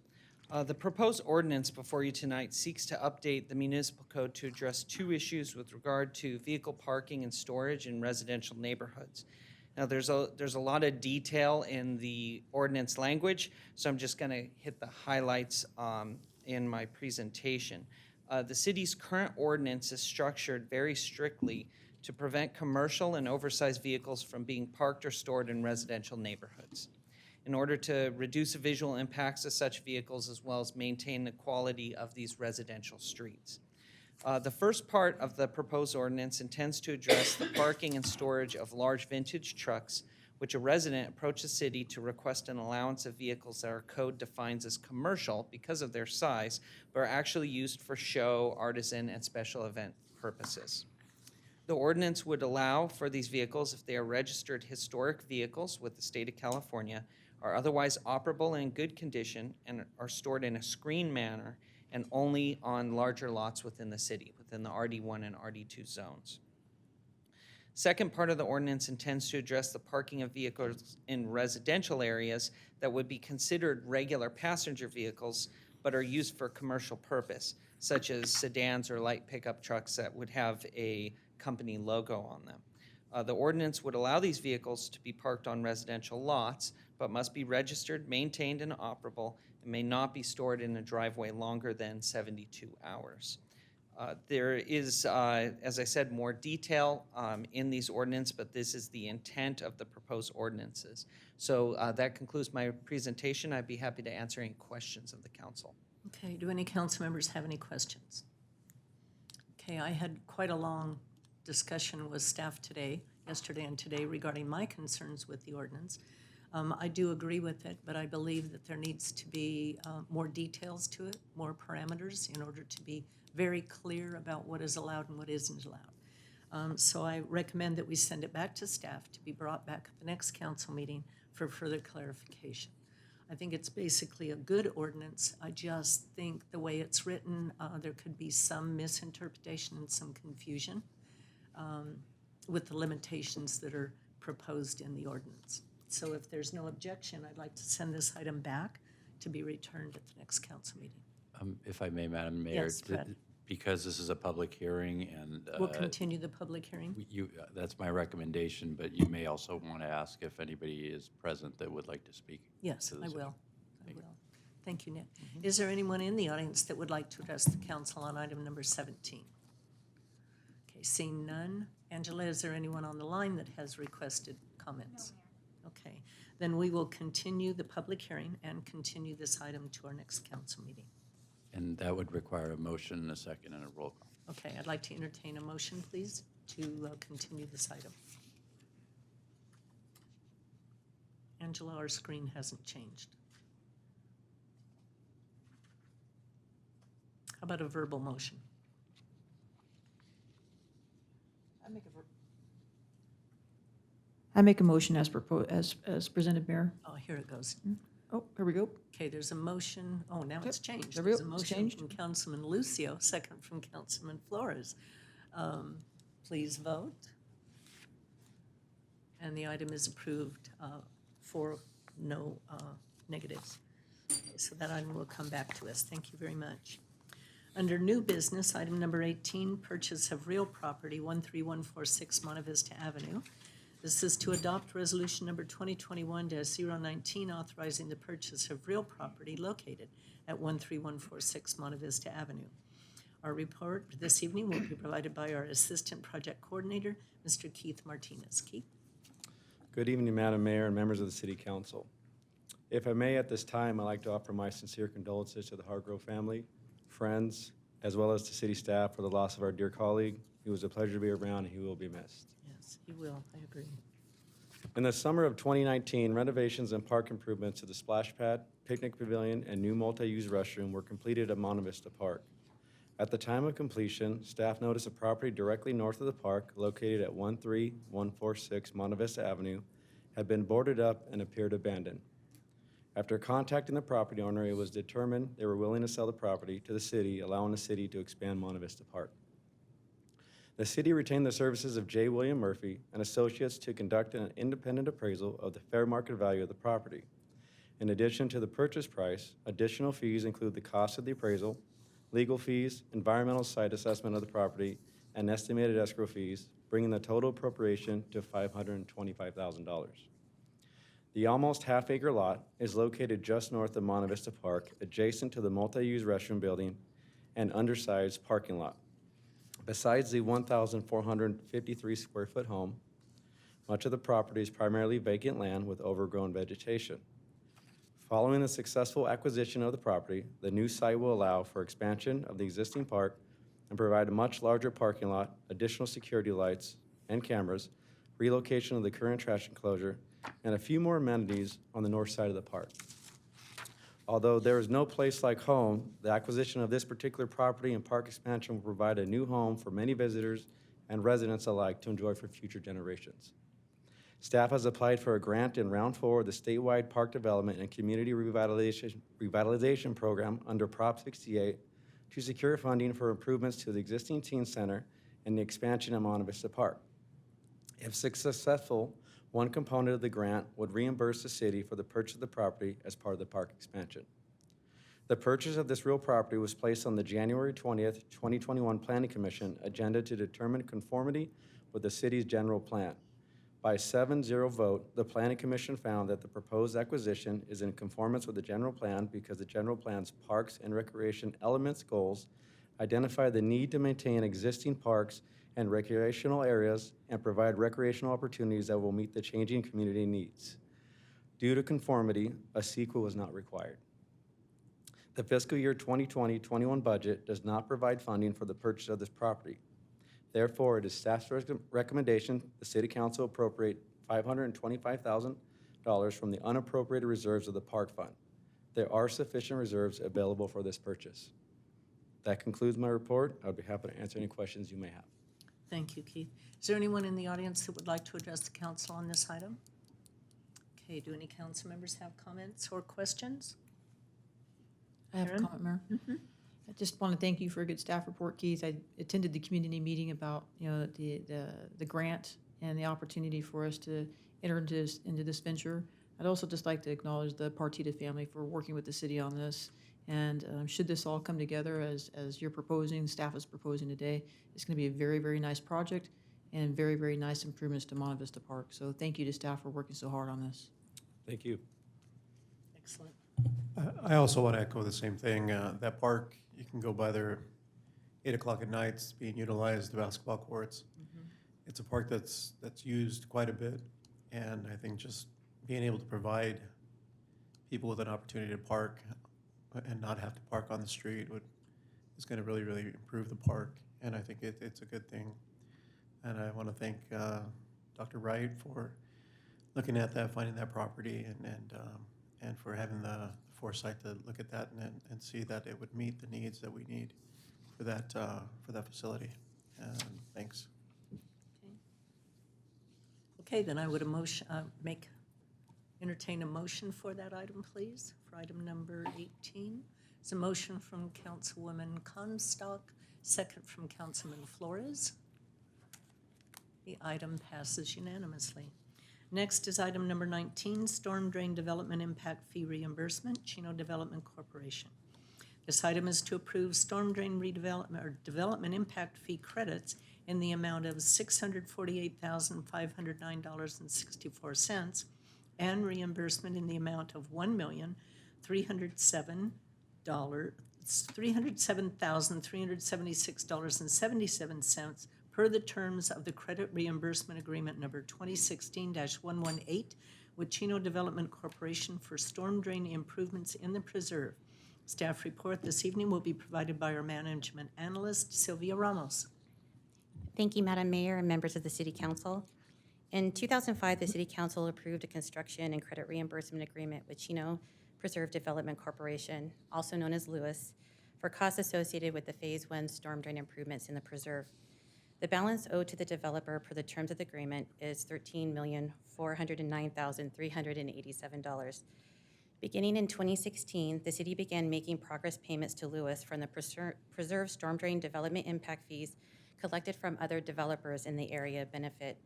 The proposed ordinance before you tonight seeks to update the municipal code to address 2 issues with regard to vehicle parking and storage in residential neighborhoods. Now, there's a lot of detail in the ordinance language, so I'm just going to hit the highlights in my presentation. The city's current ordinance is structured very strictly to prevent commercial and oversized vehicles from being parked or stored in residential neighborhoods, in order to reduce the visual impacts of such vehicles as well as maintain the quality of these residential streets. The first part of the proposed ordinance intends to address the parking and storage of large vintage trucks, which a resident approached the city to request an allowance of vehicles that our code defines as commercial because of their size, but are actually used for show, artisan, and special event purposes. The ordinance would allow for these vehicles if they are registered historic vehicles with the state of California, are otherwise operable and in good condition, and are stored in a screened manner and only on larger lots within the city, within the RD1 and RD2 zones. Second part of the ordinance intends to address the parking of vehicles in residential areas that would be considered regular passenger vehicles but are used for commercial purpose, such as sedans or light pickup trucks that would have a company logo on them. The ordinance would allow these vehicles to be parked on residential lots, but must be registered, maintained, and operable, and may not be stored in a driveway longer than 72 hours. There is, as I said, more detail in these ordinances, but this is the intent of the proposed ordinances. So that concludes my presentation. I'd be happy to answer any questions of the council. Okay, do any council members have any questions? Okay, I had quite a long discussion with staff yesterday and today regarding my concerns with the ordinance. I do agree with it, but I believe that there needs to be more details to it, more parameters in order to be very clear about what is allowed and what isn't allowed. So I recommend that we send it back to staff to be brought back at the next council meeting for further clarification. I think it's basically a good ordinance. I just think the way it's written, there could be some misinterpretation and some confusion with the limitations that are proposed in the ordinance. So if there's no objection, I'd like to send this item back to be returned at the next council meeting. If I may, Madam Mayor, Yes, Fred. because this is a public hearing and We'll continue the public hearing. that's my recommendation, but you may also want to ask if anybody is present that would like to speak. Yes, to I this will. issue. I will. Thank you, Nick. Is there anyone in the audience that would like to address the council on item number 17? Okay, seeing none. Angela, is there anyone on the line that has requested comments? No, Mayor. Okay, then we will continue the public hearing and continue this item to our next council meeting. And that would require a motion, a second, and a roll call. Okay, I'd like to entertain a motion, please, to continue this item. Angela, our screen hasn't changed. How about a verbal motion? I make a motion as presented, Mayor. Oh, here it goes. Oh, here we go. Okay, there's a motion. Oh, now it's changed. There we go. There's a It's motion changed. from Councilman Lucio, second from Councilman Flores. Please vote. And the item is approved for no negatives. So that item will come back to us. Thank you very much. Under new business, item number 18, purchase of real property, 13146 Monte Vista Avenue. This is to adopt resolution number 2021-019, authorizing the purchase of real property located at 13146 Monte Vista Avenue. Our report this evening will be provided by our Assistant Project Coordinator, Mr. Keith Martinez. Keith? Good evening, Madam Mayor and members of the City Council. If I may, at this time, I'd like to offer my sincere condolences to the Hargrove family, friends, as well as to city staff for the loss of our dear colleague. He was a pleasure to be around, and he will be missed. Yes, he will. I agree. In the summer of 2019, renovations and park improvements to the splash pad, picnic pavilion, and new multi-use restroom were completed at Monte Vista Park. At the time of completion, staff noticed a property directly north of the park, located at 13146 Monte Vista Avenue, had been boarded up and appeared abandoned. After contacting the property owner, it was determined they were willing to sell the property to the city, allowing the city to expand Monte Vista Park. The city retained the services of J. William Murphy and Associates to conduct an independent appraisal of the fair market value of the property. In addition to the purchase price, additional fees include the cost of the appraisal, legal fees, environmental site assessment of the property, and estimated escrow fees, bringing the total appropriation to $525,000. The almost half-acre lot is located just north of Monte Vista Park, adjacent to the multi-use restroom building and undersized parking lot. Besides the 1,453 square foot home, much of the property is primarily vacant land with overgrown vegetation. Following the successful acquisition of the property, the new site will allow for expansion of the existing park and provide a much larger parking lot, additional security lights and cameras, relocation of the current trash enclosure, and a few more amenities on the north side of the park. Although there is no place like home, the acquisition of this particular property and park expansion will provide a new home for many visitors and residents alike to enjoy for future generations. Staff has applied for a grant in round 4 of the statewide park development and community revitalization program under Prop 68 to secure funding for improvements to the existing teen center and the expansion of Monte Vista Park. If successful, one component of the grant would reimburse the city for the purchase of the property as part of the park expansion. The purchase of this real property was placed on the January 20th, 2021 Planning Commission agenda to determine conformity with the city's general plan. By a 7-0 vote, the Planning Commission found that the proposed acquisition is in conformance with the general plan because the general plan's parks and recreation elements goals identify the need to maintain existing parks and recreational areas and provide recreational opportunities that will meet the changing community needs. Due to conformity, a sequel is not required. The fiscal year 2020-21 budget does not provide funding for the purchase of this property. Therefore, it is staff's recommendation the City Council appropriate $525,000 from the unappropriated reserves of the Park Fund. There are sufficient reserves available for this purchase. That concludes my report. I would be happy to answer any questions you may have. Thank you, Keith. Is there anyone in the audience that would like to address the council on this item? Okay, do any council members have comments or questions? I have a Karen? comment, Mayor. I just want to thank you for a good staff report, Keith. I attended the community meeting about, the grant and the opportunity for us to enter into this venture. I'd also just like to acknowledge the Partita family for working with the city on this. And should this all come together as you're proposing, staff is proposing today, it's going to be a very, very nice project and very, very nice improvements to Monte Vista Park. So thank you to staff for working so hard on this. Thank you. Excellent. I also want to echo the same thing. That park, you can go by there 8 o'clock at night, it's being utilized, the basketball courts. It's a park that's used quite a bit. And I think just being able to provide people with an opportunity to park and not have to park on the street is going to really, really improve the park. And I think it's a good thing. And I want to thank Dr. Wright for looking at that, finding that property, and for having the foresight to look at that and see that it would meet the needs that we need for that facility. Thanks. Okay, then I would entertain a motion for that item, please, for item number 18. It's a motion from Councilwoman Comstock, second from Councilman Flores. The item passes unanimously. Next is item number 19, Storm Drain Development Impact Fee Reimbursement, Chino Development Corporation. This item is to approve storm drain redevelopment or development impact fee credits in the amount of $648,509.64 and reimbursement in the amount of $307,376.77 per the terms of the Credit Reimbursement Agreement number 2016-118 with Chino Development Corporation for storm drain improvements in the preserve. Staff report this evening will be provided by our management analyst, Sylvia Ramos. Thank you, Madam Mayor and members of the City Council. In 2005, the City Council approved a construction and credit reimbursement agreement with Chino Preserve Development Corporation, also known as Lewis, for costs associated with the Phase 1 storm drain improvements in the preserve. The balance owed to the developer per the terms of the agreement is $13,409,387. Beginning in 2016, the city began making progress payments to Lewis from the preserve storm drain development impact fees collected from other developers in the area of benefit.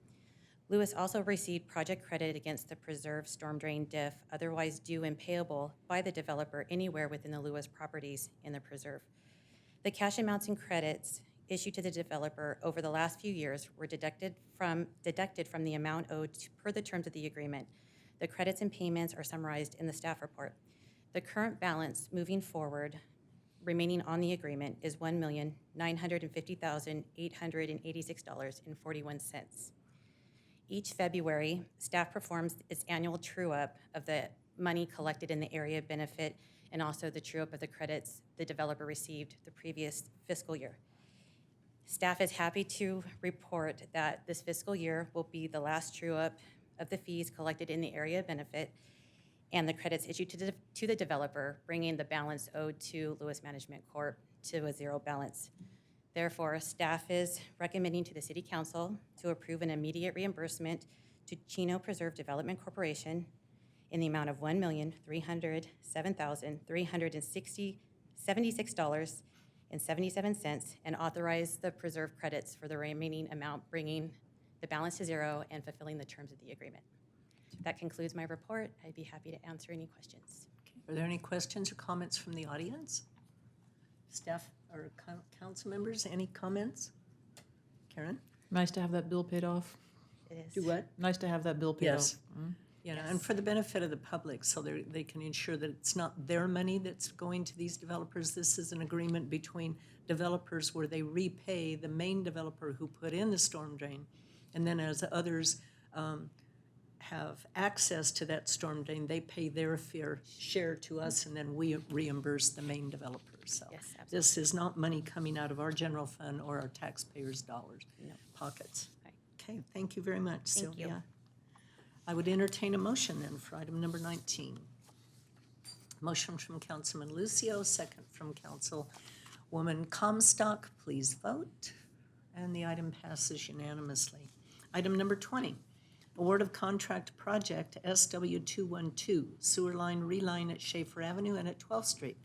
Lewis also received project credit against the preserve storm drain diff, otherwise due and payable by the developer anywhere within the Lewis properties in the preserve. The cash amounts and credits issued to the developer over the last few years were deducted from the amount owed per the terms of the agreement. The credits and payments are summarized in the staff report. The current balance moving forward remaining on the agreement is $1,950,886.41. Each February, staff performs its annual true-up of the money collected in the area of benefit and also the true-up of the credits the developer received the previous fiscal year. Staff is happy to report that this fiscal year will be the last true-up of the fees collected in the area of benefit and the credits issued to the developer, bringing the balance owed to Lewis Management Corp. To a zero balance. Therefore, staff is recommending to the City Council to approve an immediate reimbursement to Chino Preserve Development Corporation in the amount of $1,307,376.77 and authorize the preserve credits for the remaining amount, bringing the balance to zero and fulfilling the terms of the agreement. That concludes my report. I'd be happy to answer any questions. Are there any questions or comments from the audience? Staff or council members, any comments? Karen? Nice to have that bill paid off. It is. Do what? Nice to have that bill paid Yes. off. Mm. You know, and for the benefit of the public, so they can ensure that it's not their money that's going to these developers. This is an agreement between developers where they repay the main developer who put in the storm drain. And then as others have access to that storm drain, they pay their fair share to us, and then we reimburse the main developer. So Yes, absolutely. this is not money coming out of our general fund or our taxpayers' dollars, pockets. Right. Okay, thank you very much, Thank you. Sylvia. I would entertain a motion then for item number 19. Motion from Councilman Lucio, second from Councilwoman Comstock. Please vote. And the item passes unanimously. Item number 20, award of contract project SW212, sewer line reline at Schaefer Avenue and at 12th Street.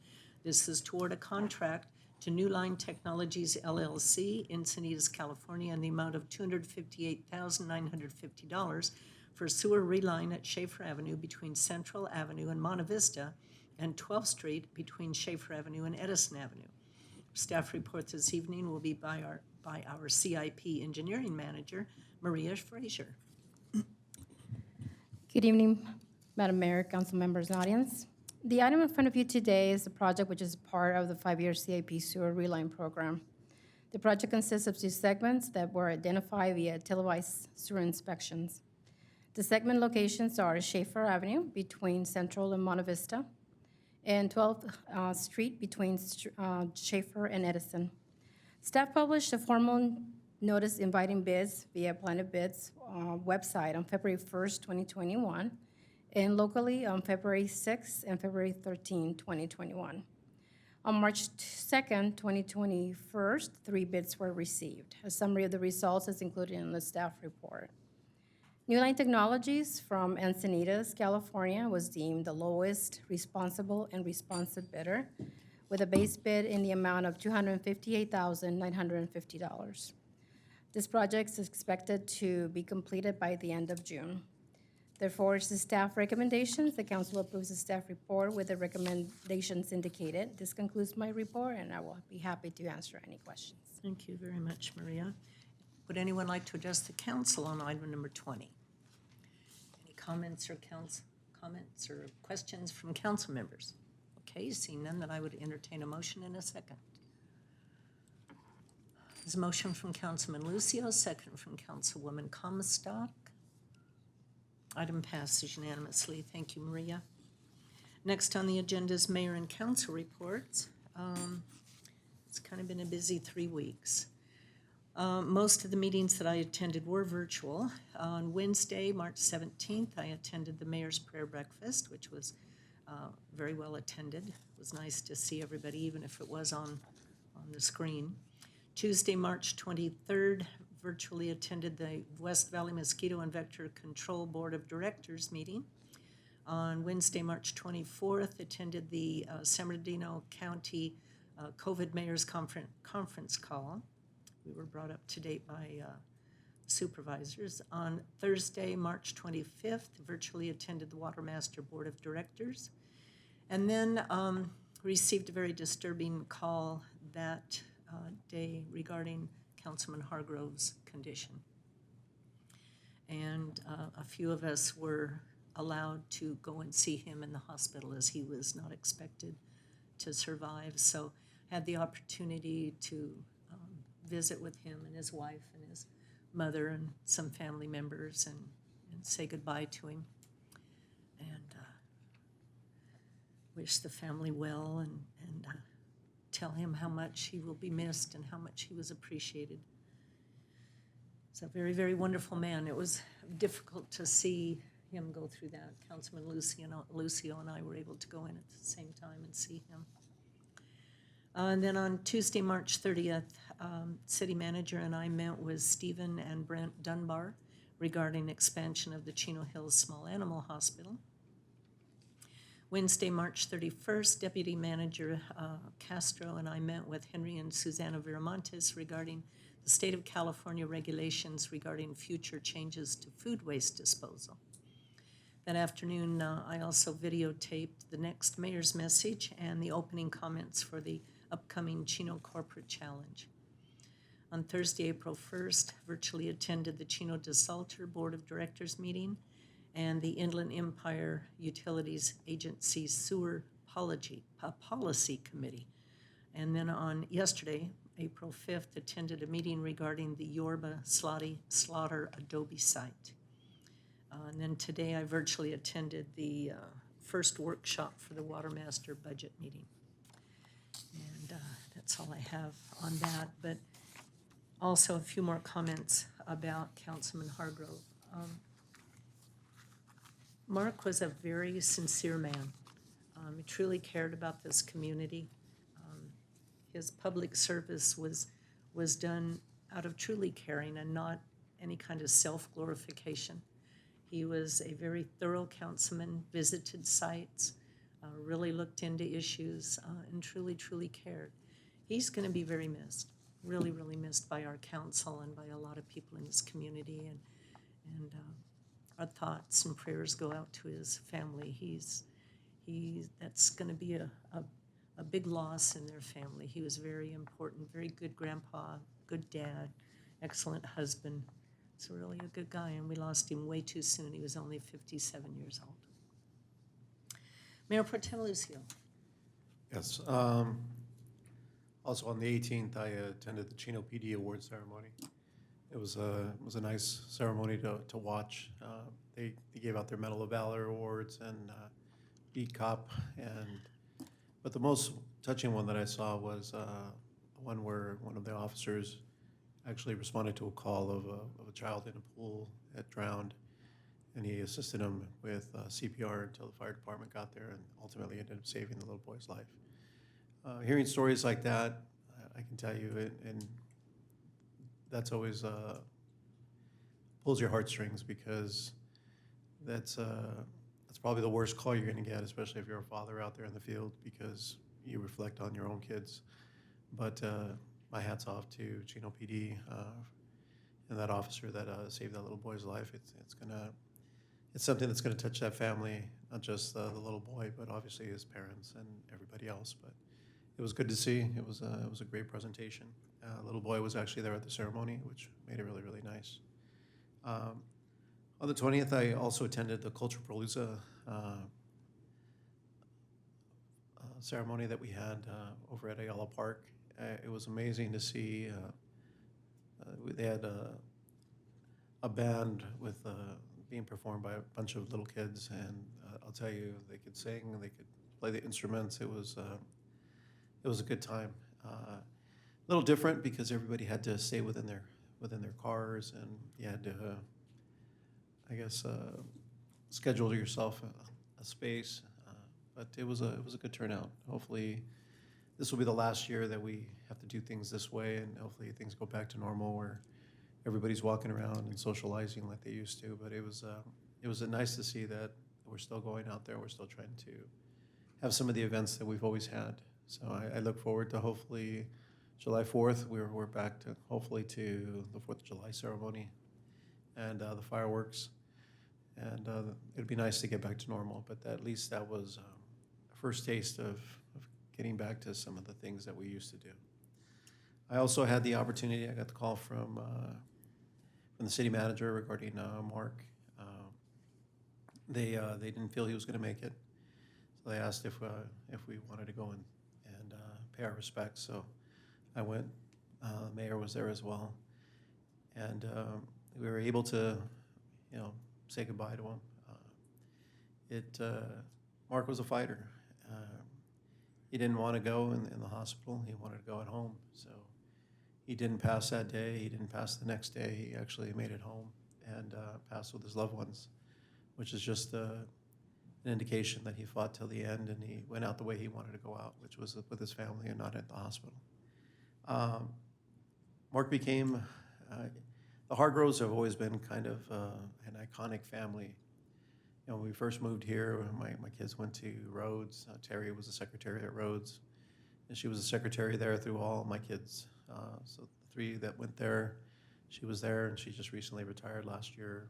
This is toward a contract to New Line Technologies LLC, Encinitas, California, in the amount of $258,950 for sewer reline at Schaefer Avenue between Central Avenue and Monte Vista and 12th Street between Schaefer Avenue and Edison Avenue. Staff report this evening will be by our CIP engineering manager, Maria Frazier. Good evening, Madam Mayor, council members, and audience. The item in front of you today is the project which is part of the 5-year CIP sewer reline program. The project consists of 2 segments that were identified via televised sewer inspections. The segment locations are Schaefer Avenue between Central and Monte Vista, and 12th Street between Schaefer and Edison. Staff published a formal notice inviting bids via Planet Bids website on February 1st, 2021, and locally on February 6th and February 13, 2021. On March 2nd, 2021, 3 bids were received. A summary of the results is included in the staff report. New Line Technologies from Encinitas, California was deemed the lowest responsible and responsive bidder with a base bid in the amount of $258,950. This project is expected to be completed by the end of June. Therefore, it's the staff recommendations. The council approves the staff report with the recommendations indicated. This concludes my report, and I will be happy to answer any questions. Thank you very much, Maria. Would anyone like to address the council on item number 20? Any comments or questions from council members? Okay, seeing none, then I would entertain a motion in a second. There's a motion from Councilman Lucio, second from Councilwoman Comstock. Item passes unanimously. Thank you, Maria. Next on the agenda is mayor and council reports. It's kind of been a busy 3 weeks. Most of the meetings that I attended were virtual. On Wednesday, March 17th, I attended the Mayor's Prayer Breakfast, which was very well attended. It was nice to see everybody, even if it was on the screen. Tuesday, March 23rd, virtually attended the West Valley Mosquito and Vector Control Board of Directors meeting. On Wednesday, March 24th, attended the San Bernardino County COVID Mayor's Conference call. We were brought up to date by supervisors. On Thursday, March 25th, virtually attended the Water Master Board of Directors. And then received a very disturbing call that day regarding Councilman Hargrove's condition. And a few of us were allowed to go and see him in the hospital as he was not expected to survive. So I had the opportunity to visit with him and his wife and his mother and some family members and say goodbye to him and wish the family well and tell him how much he will be missed and how much he was appreciated. He's a very, very wonderful man. It was difficult to see him go through that. Councilman Lucio and I were able to go in at the same time and see him. And then on Tuesday, March 30th, city manager and I met with Stephen and Brent Dunbar regarding expansion of the Chino Hills Small Animal Hospital. Wednesday, March 31st, Deputy Manager Castro and I met with Henry and Susanna Viramontes regarding the state of California regulations regarding future changes to food waste disposal. That afternoon, I also videotaped the next mayor's message and the opening comments for the upcoming Chino Corporate Challenge. On Thursday, April 1st, virtually attended the Chino DeSalter Board of Directors meeting and the Inland Empire Utilities Agency Sewer Policy Committee. And then on yesterday, April 5th, attended a meeting regarding the Yorba Slaughter Adobe site. And then today I virtually attended the first workshop for the Water Master budget meeting. And that's all I have on that, but also a few more comments about Councilman Hargrove. Mark was a very sincere man. He truly cared about this community. His public service was done out of truly caring and not any kind of self-glorification. He was a very thorough councilman, visited sites, really looked into issues, and truly, truly cared. He's going to be very missed, really, really missed by our council and by a lot of people in his community. And our thoughts and prayers go out to his family. That's going to be a big loss in their family. He was very important, very good grandpa, good dad, excellent husband. He's really a good guy, and we lost him way too soon. He was only 57 years old. Mayor Pro Tem Lucio. Yes. Also on the 18th, I attended the Chino PD Award ceremony. It was a nice ceremony to watch. They gave out their Medal of Valor awards and Beat Cop, but the most touching one that I saw was one where one of the officers actually responded to a call of a child in a pool that drowned, and he assisted him with CPR until the fire department got there and ultimately ended up saving the little boy's life. Hearing stories like that, I can tell you, and that's always pulls your heartstrings, because that's probably the worst call you're going to get, especially if you're a father out there in the field, because you reflect on your own kids. But my hat's off to Chino PD and that officer that saved that little boy's life. It's it's something that's going to touch that family, not just the little boy, but obviously his parents and everybody else. But it was good to see. It was a great presentation. Little boy was actually there at the ceremony, which made it really, really nice. On the 20th, I also attended the Culture Palooza ceremony that we had over at Ayala Park. It was amazing to see. They had a band with being performed by a bunch of little kids, and I'll tell you, they could sing, they could play the instruments. It was a good time. A little different because everybody had to stay within their cars, and you had to, I guess, schedule yourself a space. But it was a good turnout. Hopefully, this will be the last year that we have to do things this way, and hopefully things go back to normal where everybody's walking around and socializing like they used to. But it was nice to see that we're still going out there. We're still trying to have some of the events that we've always had. So I look forward to hopefully July 4th. We're back to hopefully to the 4th of July ceremony and the fireworks. And it'd be nice to get back to normal. But at least that was a first taste of getting back to some of the things that we used to do. I also had the opportunity. I got the call from the city manager regarding Mark. They didn't feel he was going to make it, so they asked if we wanted to go and pay our respects. So I went. The mayor was there as well, and we were able to, say goodbye to him. Mark was a fighter. He didn't want to go in the hospital. He wanted to go at home. So he didn't pass that day. He didn't pass the next day. He actually made it home and passed with his loved ones, which is just an indication that he fought till the end and he went out the way he wanted to go out, which was with his family and not at the hospital. Mark became, the Hargroves have always been kind of an iconic family. When we first moved here, my kids went to Rhodes. Terry was a secretary at Rhodes, and she was a secretary there through all my kids. So the three that went there, she was there, and she just recently retired last year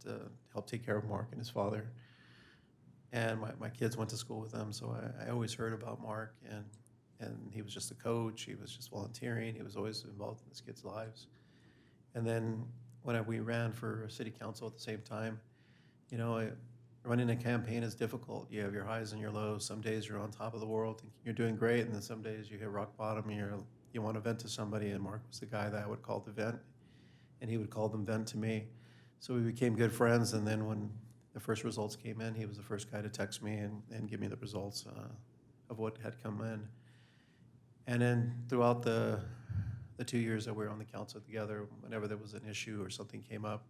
to help take care of Mark and his father. And my kids went to school with them, so I always heard about Mark, and he was just a coach. He was just volunteering. He was always involved in his kids' lives. And then when we ran for city council at the same time, running a campaign is difficult. You have your highs and your lows. Some days you're on top of the world, thinking you're doing great, and then some days you hit rock bottom and you want to vent to somebody, and Mark was the guy that I would call to vent, and he would call them vent to me. So we became good friends, and then when the first results came in, he was the first guy to text me and give me the results of what had come in. And then throughout the 2 years that we were on the council together, whenever there was an issue or something came up,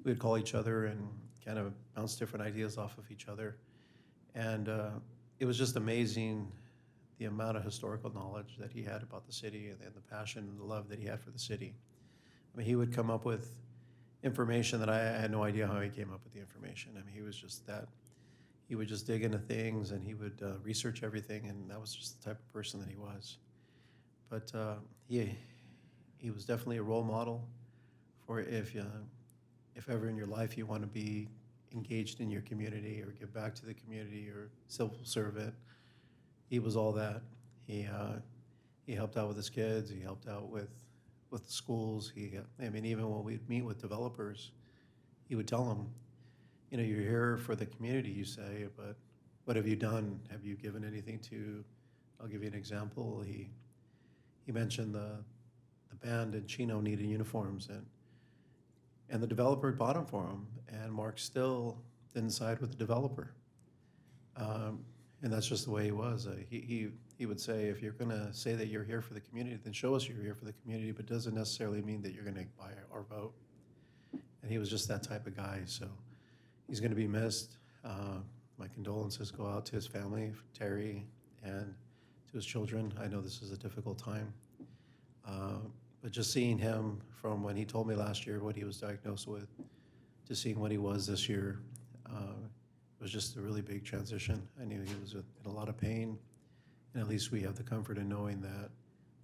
we would call each other and kind of bounce different ideas off of each other. And it was just amazing the amount of historical knowledge that he had about the city and the passion and the love that he had for the city. I mean, he would come up with information that I had no idea how he came up with the information. I mean, he was just that. He would just dig into things and he would research everything, and that was just the type of person that he was. But he was definitely a role model for if ever in your life you want to be engaged in your community or give back to the community or civil servant. He was all that. He helped out with his kids. He helped out with the schools. Even when we'd meet with developers, he would tell them, you're here for the community, you say, but what have you done? Have you given anything to? I'll give you an example. He mentioned the band and Chino needed uniforms, and the developer bought them for him, and Mark still didn't side with the developer. And that's just the way he was. He would say, if you're going to say that you're here for the community, then show us you're here for the community, but it doesn't necessarily mean that you're going to buy our vote. And he was just that type of guy, so he's going to be missed. My condolences go out to his family, Terry, and to his children. I know this is a difficult time. But just seeing him from when he told me last year what he was diagnosed with to seeing what he was this year, it was just a really big transition. I knew he was in a lot of pain, and at least we have the comfort in knowing that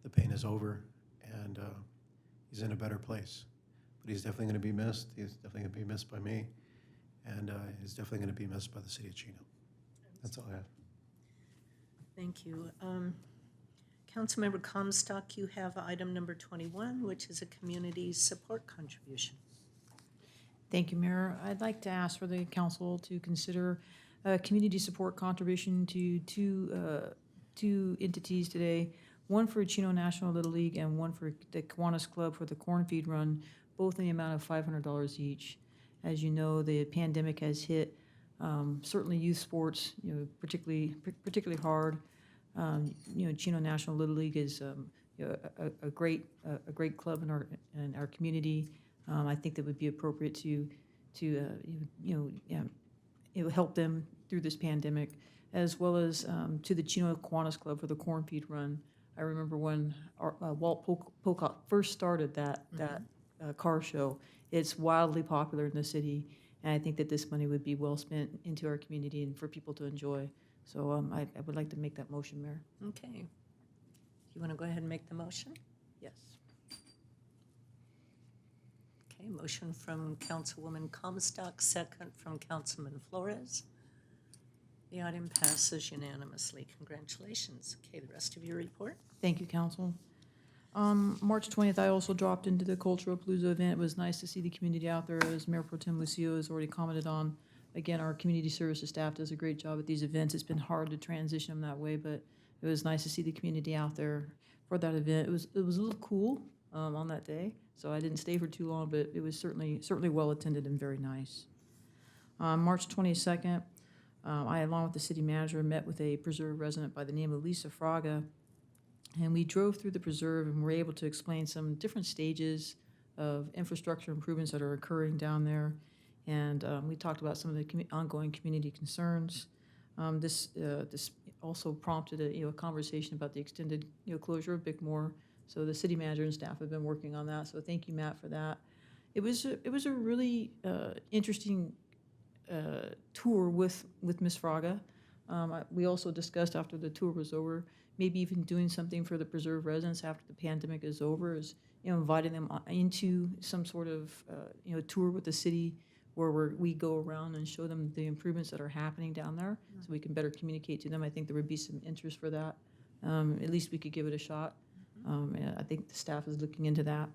the pain is over and he's in a better place. But he's definitely going to be missed. He's definitely going to be missed by me. and is definitely going to be missed by the city of Chino. That's all I have. Thank you. Councilmember Comstock, you have item number 21, which is a community support contribution. Thank you, Mayor. I'd like to ask for the council to consider a community support contribution to two entities today, one for Chino National Little League and one for the Kiwanis Club for the Corn Feed Run, both in the amount of $500 each. As you know, the pandemic has hit certainly youth sports, particularly hard. Chino National Little League is a great club in our community. I think that would be appropriate to help them through this pandemic, as well as to the Chino Kiwanis Club for the Corn Feed Run. I remember when Walt Pocock first started that car show. It's wildly popular in the city, and I think that this money would be well spent into our community and for people to enjoy. So I would like to make that motion, Mayor. Okay. You want to go ahead and make the motion? Yes. Okay, motion from Councilwoman Comstock, second from Councilman Flores. The item passes unanimously. Congratulations. Okay, the rest of your report? Thank you, Council. March 20th, I also dropped into the Cultural Palooza event. It was nice to see the community out there, as Mayor Pro Tem Lucio has already commented on. Again, our community services staff does a great job at these events. It's been hard to transition them that way, but it was nice to see the community out there for that event. It was a little cool on that day, so I didn't stay for too long, but it was certainly well attended and very nice. March 22nd, I, along with the city manager, met with a preserve resident by the name of Lisa Fraga, and we drove through the preserve and were able to explain some different stages of infrastructure improvements that are occurring down there. And we talked about some of the ongoing community concerns. This also prompted a conversation about the extended closure of Bickmore. So the city manager and staff have been working on that. So thank you, Matt, for that. It was a really interesting tour with Ms. Fraga. We also discussed after the tour was over, maybe even doing something for the preserve residents after the pandemic is over, is inviting them into some sort of tour with the city where we go around and show them the improvements that are happening down there, so we can better communicate to them. I think there would be some interest for that. At least we could give it a shot. And I think the staff is looking into that,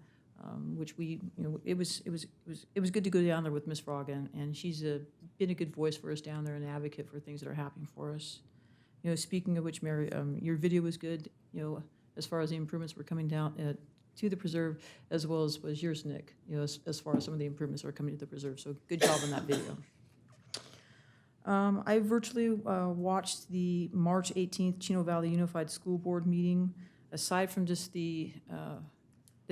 which it was good to go down there with Ms. Fraga, and she's been a good voice for us down there, and an advocate for things that are happening for us. Speaking of which, Mary, your video was good, as far as the improvements were coming down to the preserve, as well as was yours, Nick, as far as some of the improvements that are coming to the preserve. So good job on that video. I virtually watched the March 18th Chino Valley Unified School Board meeting. Aside from just the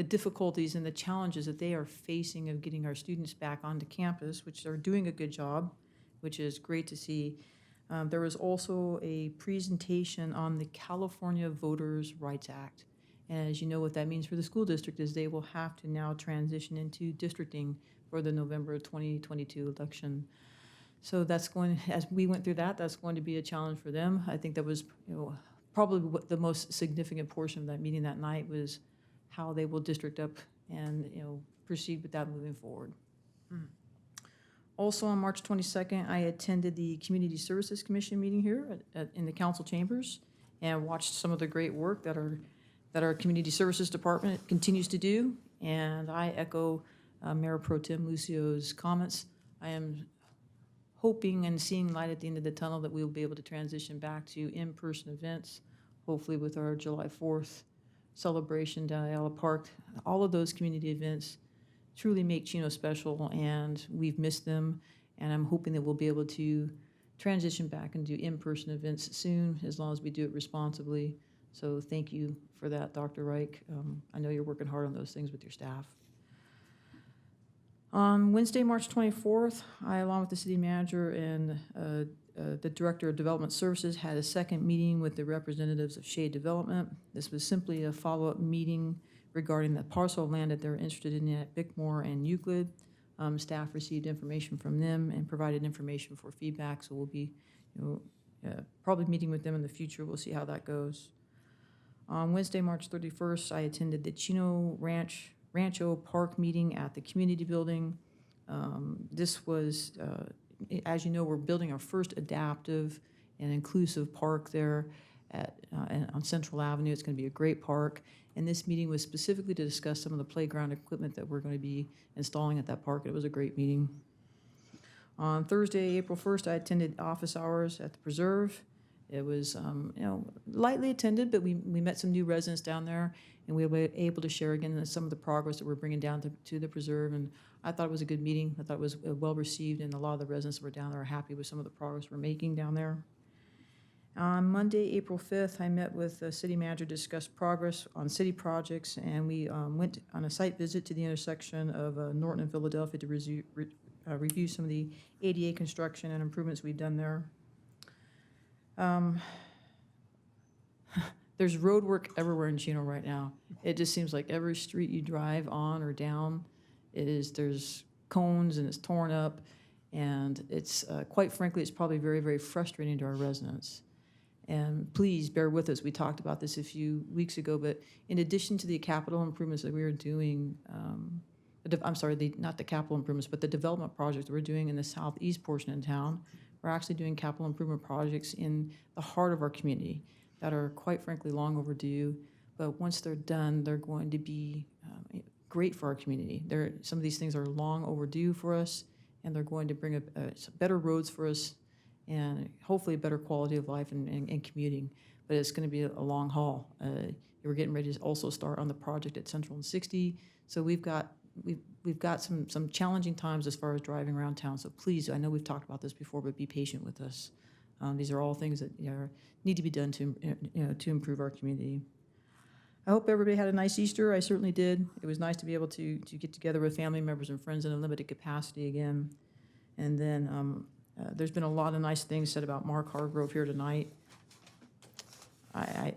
difficulties and the challenges that they are facing of getting our students back onto campus, which are doing a good job, which is great to see. There was also a presentation on the California Voters' Rights Act. And as you know, what that means for the school district is they will have to now transition into districting for the November 2022 election. So that's going, as we went through that, that's going to be a challenge for them. I think that was probably what the most significant portion of that meeting that night was how they will district up and proceed with that moving forward. Also on March 22nd, I attended the Community Services Commission meeting here in the council chambers and watched some of the great work that our Community Services Department continues to do. And I echo Mayor Pro Tem Lucio's comments. I am hoping and seeing light at the end of the tunnel that we will be able to transition back to in-person events, hopefully with our July 4th celebration down at Ayala Park. All of those community events truly make Chino special, and we've missed them, and I'm hoping that we'll be able to transition back and do in-person events soon, as long as we do it responsibly. So thank you for that, Dr. Reich. I know you're working hard on those things with your staff. On Wednesday, March 24th, I, along with the city manager and the director of development services, had a second meeting with the representatives of Shade Development. This was simply a follow-up meeting regarding the parcel of land that they're interested in at Bickmore and Euclid. Staff received information from them and provided information for feedback, so we'll be probably meeting with them in the future. We'll see how that goes. On Wednesday, March 31st, I attended the Chino Rancho Park meeting at the community building. This was as you know, we're building our first adaptive and inclusive park there on Central Avenue. It's going to be a great park. And this meeting was specifically to discuss some of the playground equipment that we're going to be installing at that park. It was a great meeting. On Thursday, April 1st, I attended office hours at the Preserve. It was, lightly attended, but we met some new residents down there, and we were able to share again some of the progress that we're bringing down to the Preserve. And I thought it was a good meeting. I thought it was well received, and a lot of the residents that were down there are happy with some of the progress we're making down there. On Monday, April 5th, I met with the city manager to discuss progress on city projects, and we went on a site visit to the intersection of Norton and Philadelphia to review some of the ADA construction and improvements we've done there. There's road work everywhere in Chino right now. It just seems like every street you drive on or down, there's cones and it's torn up, and it's quite frankly, it's probably very, very frustrating to our residents. And please bear with us. We talked about this a few weeks ago, but in addition to the capital improvements that we are doing, not the capital improvements, but the development projects that we're doing in the southeast portion of town, we're actually doing capital improvement projects in the heart of our community that are quite frankly long overdue. But once they're done, they're going to be great for our community. Some of these things are long overdue for us, and they're going to bring better roads for us and hopefully a better quality of life and commuting. But it's going to be a long haul. We're getting ready to also start on the project at Central and 60. So we've got some challenging times as far as driving around town. So please, I know we've talked about this before, but be patient with us. These are all things that need to be done to improve our community. I hope everybody had a nice Easter. I certainly did. It was nice to be able to get together with family members and friends in a limited capacity again. And then there's been a lot of nice things said about Mark Hargrove here tonight. I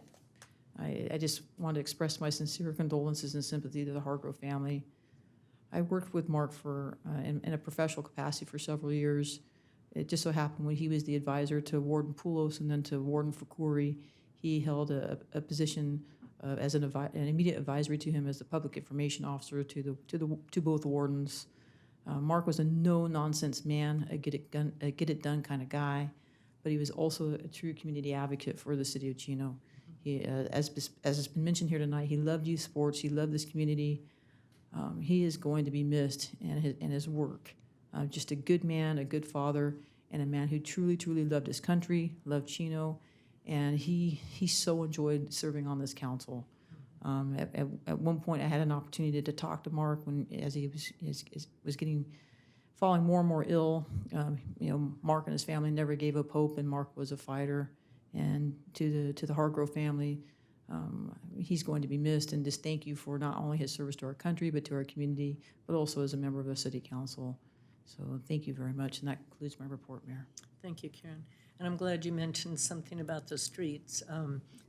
just want to express my sincere condolences and sympathy to the Hargrove family. I worked with Mark in a professional capacity for several years. It just so happened when he was the advisor to Warden Poulos and then to Warden Fakuri, he held a position as an immediate advisory to him as the public information officer to both wardens. Mark was a no-nonsense man, a get-it-done kind of guy, but he was also a true community advocate for the city of Chino. He, as has been mentioned here tonight, he loved youth sports, he loved this community. He is going to be missed in his work. Just a good man, a good father, and a man who truly, truly loved his country, loved Chino, and he so enjoyed serving on this council. At one point, I had an opportunity to talk to Mark as he was falling more and more ill. Mark and his family never gave up hope, and Mark was a fighter. And to the Hargrove family, he's going to be missed. And just thank you for not only his service to our country, but to our community, but also as a member of the City Council. So thank you very much, and that concludes my report, Mayor. Thank you, Karen. And I'm glad you mentioned something about the streets.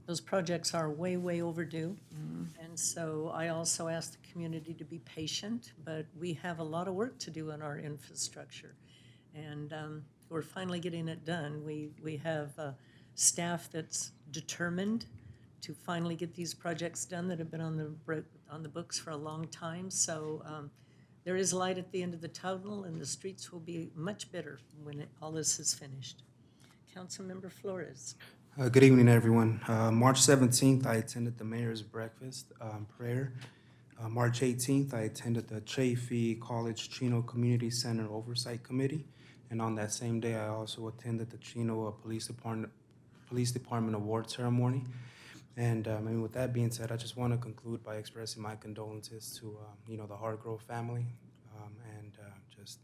Those projects are way, way overdue. And so I also ask the community to be patient, but we have a lot of work to do on our infrastructure. And we're finally getting it done. We have staff that's determined to finally get these projects done that have been on the books for a long time. So there is light at the end of the tunnel, and the streets will be much better when all this is finished. Councilmember Flores. Good evening, everyone. March 17th, I attended the mayor's breakfast prayer. March 18th, I attended the Chaffee College Chino Community Center Oversight Committee. And on that same day, I also attended the Chino Police Department Award Ceremony. And with that being said, I just want to conclude by expressing my condolences to the Hargrove family, and just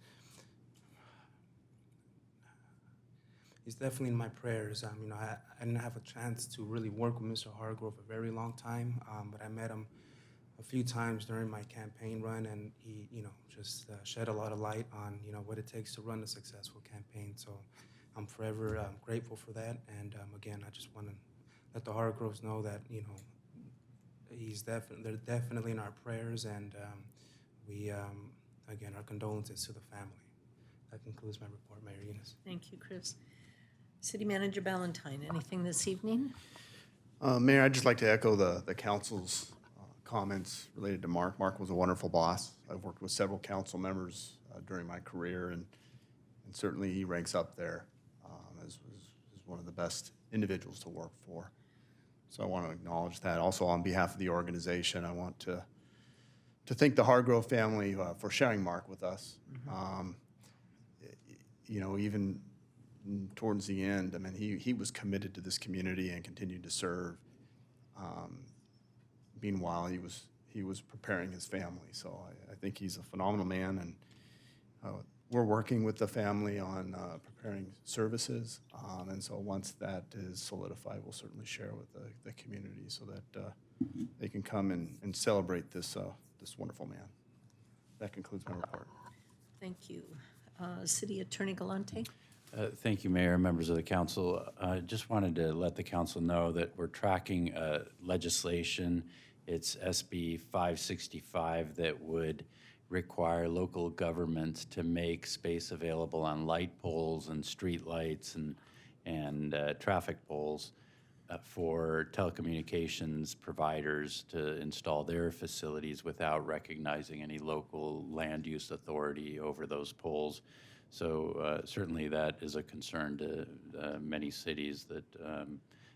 he's definitely in my prayers. I didn't have a chance to really work with Mr. Hargrove a very long time, but I met him a few times during my campaign run, and he just shed a lot of light on what it takes to run a successful campaign. So I'm forever grateful for that. And again, I just want to let the Hargroves know that they're definitely in our prayers, and we again, our condolences to the family. That concludes my report, Mayor Eunice. Thank you, Chris. City Manager Ballantyne, anything this evening? Mayor, I'd just like to echo the council's comments related to Mark. Mark was a wonderful boss. I've worked with several council members during my career, and And certainly he ranks up there as one of the best individuals to work for. So I want to acknowledge that. Also, on behalf of the organization, I want to thank the Hargrove family for sharing Mark with us. You know, even towards the end, I mean, he was committed to this community and continued to serve. Meanwhile, he was preparing his family. So I think he's a phenomenal man, and we're working with the family on preparing services. And so once that is solidified, we'll certainly share with the community so that they can come and celebrate this wonderful man. That concludes my report. Thank you. City Attorney Galante? Thank you, Mayor, members of the council. Just wanted to let the council know that we're tracking legislation. It's SB 565 that would require local governments to make space available on light poles and street lights and traffic poles for telecommunications providers to install their facilities without recognizing any local land use authority over those poles. So certainly that is a concern to many cities that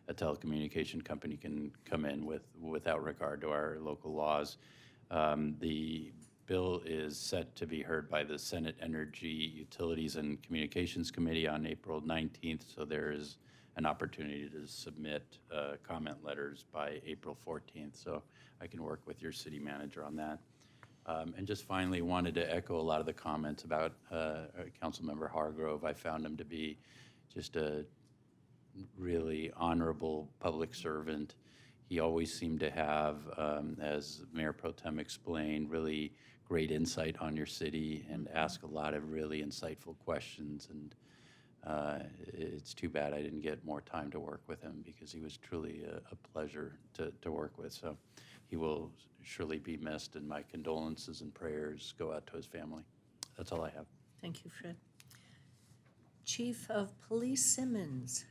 a telecommunication company can come in without regard to our local laws. The bill is set to be heard by the Senate Energy, Utilities, and Communications Committee on April 19th, so there is an opportunity to submit comment letters by April 14th, so I can work with your city manager on that. And just finally, wanted to echo a lot of the comments about Council Member Hargrove. I found him to be just a really honorable public servant. He always seemed to have, as Mayor Pro Tem explained, really great insight on your city and ask a lot of really insightful questions. And it's too bad I didn't get more time to work with him because he was truly a pleasure to work with. So he will surely be missed, and my condolences and prayers go out to his family. That's all I have. Thank you, Fred. Chief of Police Simmons.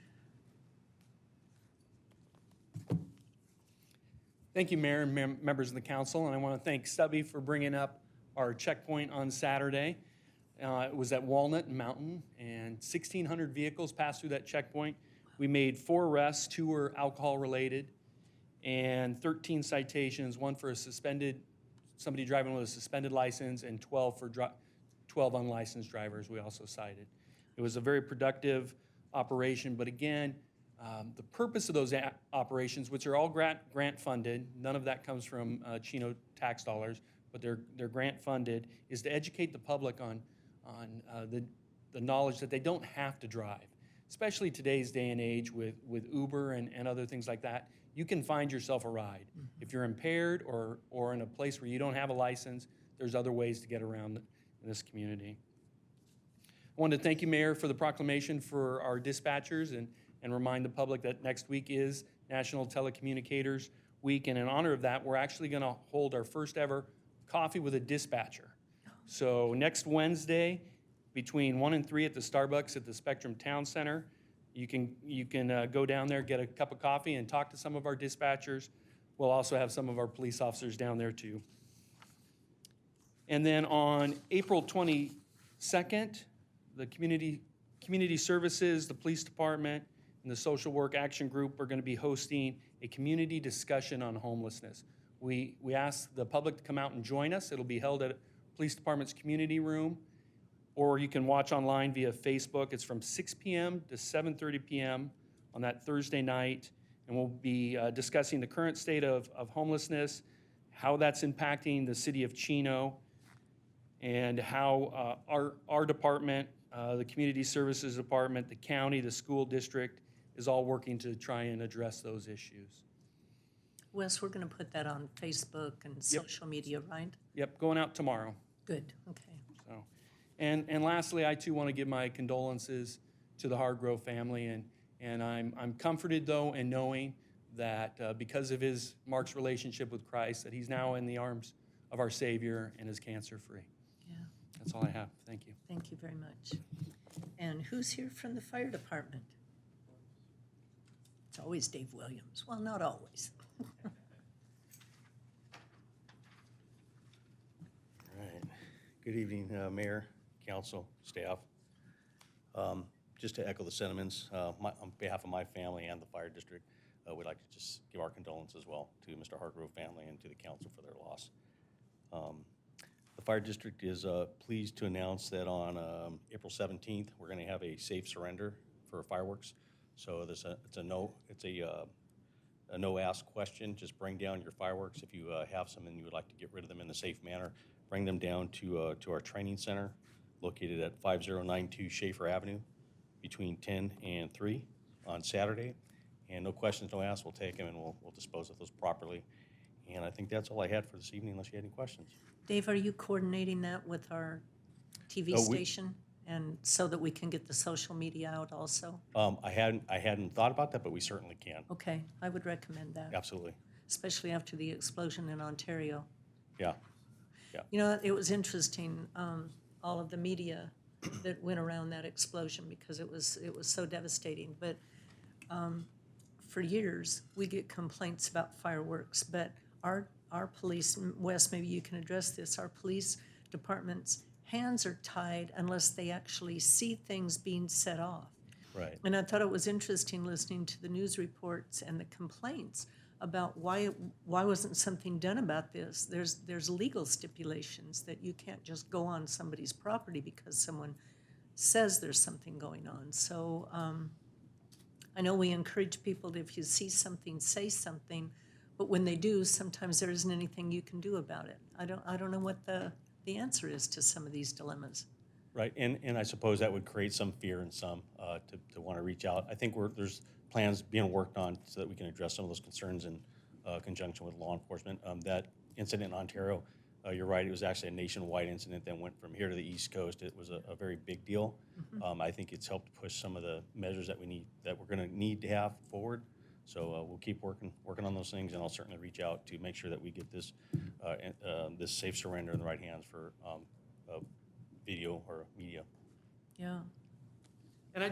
Thank you, Mayor and members of the council, and I want to thank Stubby for bringing up our checkpoint on Saturday. It was at Walnut and Mountain, and 1,600 vehicles passed through that checkpoint. We made 4 arrests, 2 were alcohol-related, and 13 citations, 1 for somebody driving with a suspended license, and 12 for 12 unlicensed drivers we also cited. It was a very productive operation, but again, the purpose of those operations, which are all grant funded, none of that comes from Chino tax dollars, but they're grant funded, is to educate the public on the knowledge that they don't have to drive. Especially today's day and age with Uber and other things like that, you can find yourself a ride. If you're impaired or in a place where you don't have a license, there's other ways to get around in this community. I wanted to thank you, Mayor, for the proclamation for our dispatchers and remind the public that next week is National Telecommunicators Week, and in honor of that, we're actually going to hold our first ever Coffee with a Dispatcher. So next Wednesday, between 1 and 3 at the Starbucks at the Spectrum Town Center, you can go down there, get a cup of coffee, and talk to some of our dispatchers. We'll also have some of our police officers down there too. And then on April 22nd, the community services, the police department, and the social work action group are going to be hosting a community discussion on homelessness. We ask the public to come out and join us. It'll be held at police department's community room, or you can watch online via Facebook. It's from 6 p.m. to 7:30 p.m. on that Thursday night, and we'll be discussing the current state of homelessness, how that's impacting the city of Chino, and how our department, the community services department, the county, the school district is all working to try and address those issues. Wes, we're going to put that on Facebook and social media, right? Yep, going out tomorrow. Good, okay. So, and lastly, I too want to give my condolences to the Hargrove family, and I'm comforted though in knowing that because of Mark's relationship with Christ, that he's now in the arms of our Savior and is cancer-free. Yeah. That's all I have. Thank you. Thank you very much. And who's here from the fire department? It's always Dave Williams. Well, not always. All right. Good evening, Mayor, council, staff. Just to echo the sentiments, on behalf of my family and the fire district, we'd like to just give our condolences as well to Mr. Hargrove family and to the council for their loss. The fire district is pleased to announce that on April 17th, we're going to have a safe surrender for fireworks. So it's a no ask question. Just bring down your fireworks. If you have some and you would like to get rid of them in a safe manner, bring them down to our training center located at 5092 Schaefer Avenue between 10 and 3 on Saturday. And no questions, no asks. We'll take them and we'll dispose of those properly. And I think that's all I had for this evening, unless you had any questions. Dave, are you coordinating that with our TV station? And so that we can get the social media out also? I hadn't thought about that, but we certainly can. Okay, I would recommend that. Absolutely. Especially after the explosion in Ontario. Yeah. Yeah. You know, it was interesting, all of the media that went around that explosion because it was so devastating. But for years, we get complaints about fireworks, but our police, Wes, maybe you can address this, our police department's hands are tied unless they actually see things being set off. Right. And I thought it was interesting listening to the news reports and the complaints about why wasn't something done about this. There's legal stipulations that you can't just go on somebody's property because someone says there's something going on. So I know we encourage people that if you see something, say something, but when they do, sometimes there isn't anything you can do about it. I don't know what the answer is to some of these dilemmas. Right, and I suppose that would create some fear in some to want to reach out. I think there's plans being worked on so that we can address some of those concerns in conjunction with law enforcement. That incident in Ontario, you're right, it was actually a nationwide incident that went from here to the East Coast. It was a very big deal. Mm-hmm. I think it's helped push some of the measures that we're going to need to have forward. So we'll keep working on those things, and I'll certainly reach out to make sure that we get this this safe surrender in the right hands for video or media. Yeah. And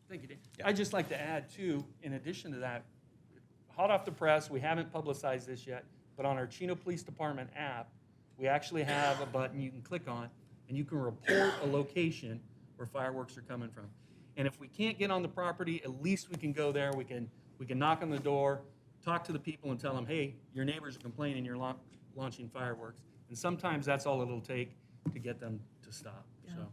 thank you, Dave. I'd just like to add too, in addition to that, hot off the press, we haven't publicized this yet, but on our Chino Police Department app, we actually have a button you can click on, and you can report a location where fireworks are coming from. And if we can't get on the property, at least we can go there. We can knock on the door, talk to the people, and tell them, hey, your neighbors are complaining you're launching fireworks. And sometimes that's all it'll take to get them to stop. Yeah. So.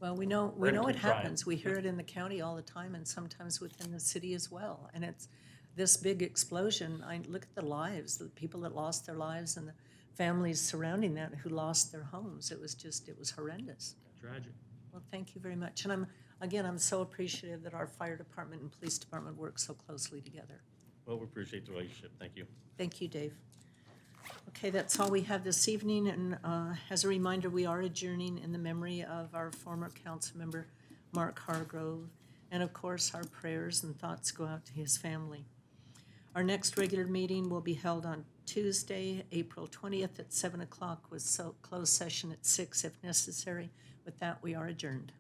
Well, we know We're gonna it keep trying. happens. We hear it in the county all the time and sometimes within the city as well. And it's this big explosion. I look at the lives, the people that lost their lives and the families surrounding that who lost their homes. It was horrendous. Tragic. Well, thank you very much. And I'm so appreciative that our fire department and police department work so closely together. Well, we appreciate the relationship. Thank you. Thank you, Dave. Okay, that's all we have this evening, and as a reminder, we are adjourning in the memory of our former council member, Mark Hargrove, and of course, our prayers and thoughts go out to his family. Our next regular meeting will be held on Tuesday, April 20th at 7 o'clock with closed session at 6 if necessary. With that, we are adjourned.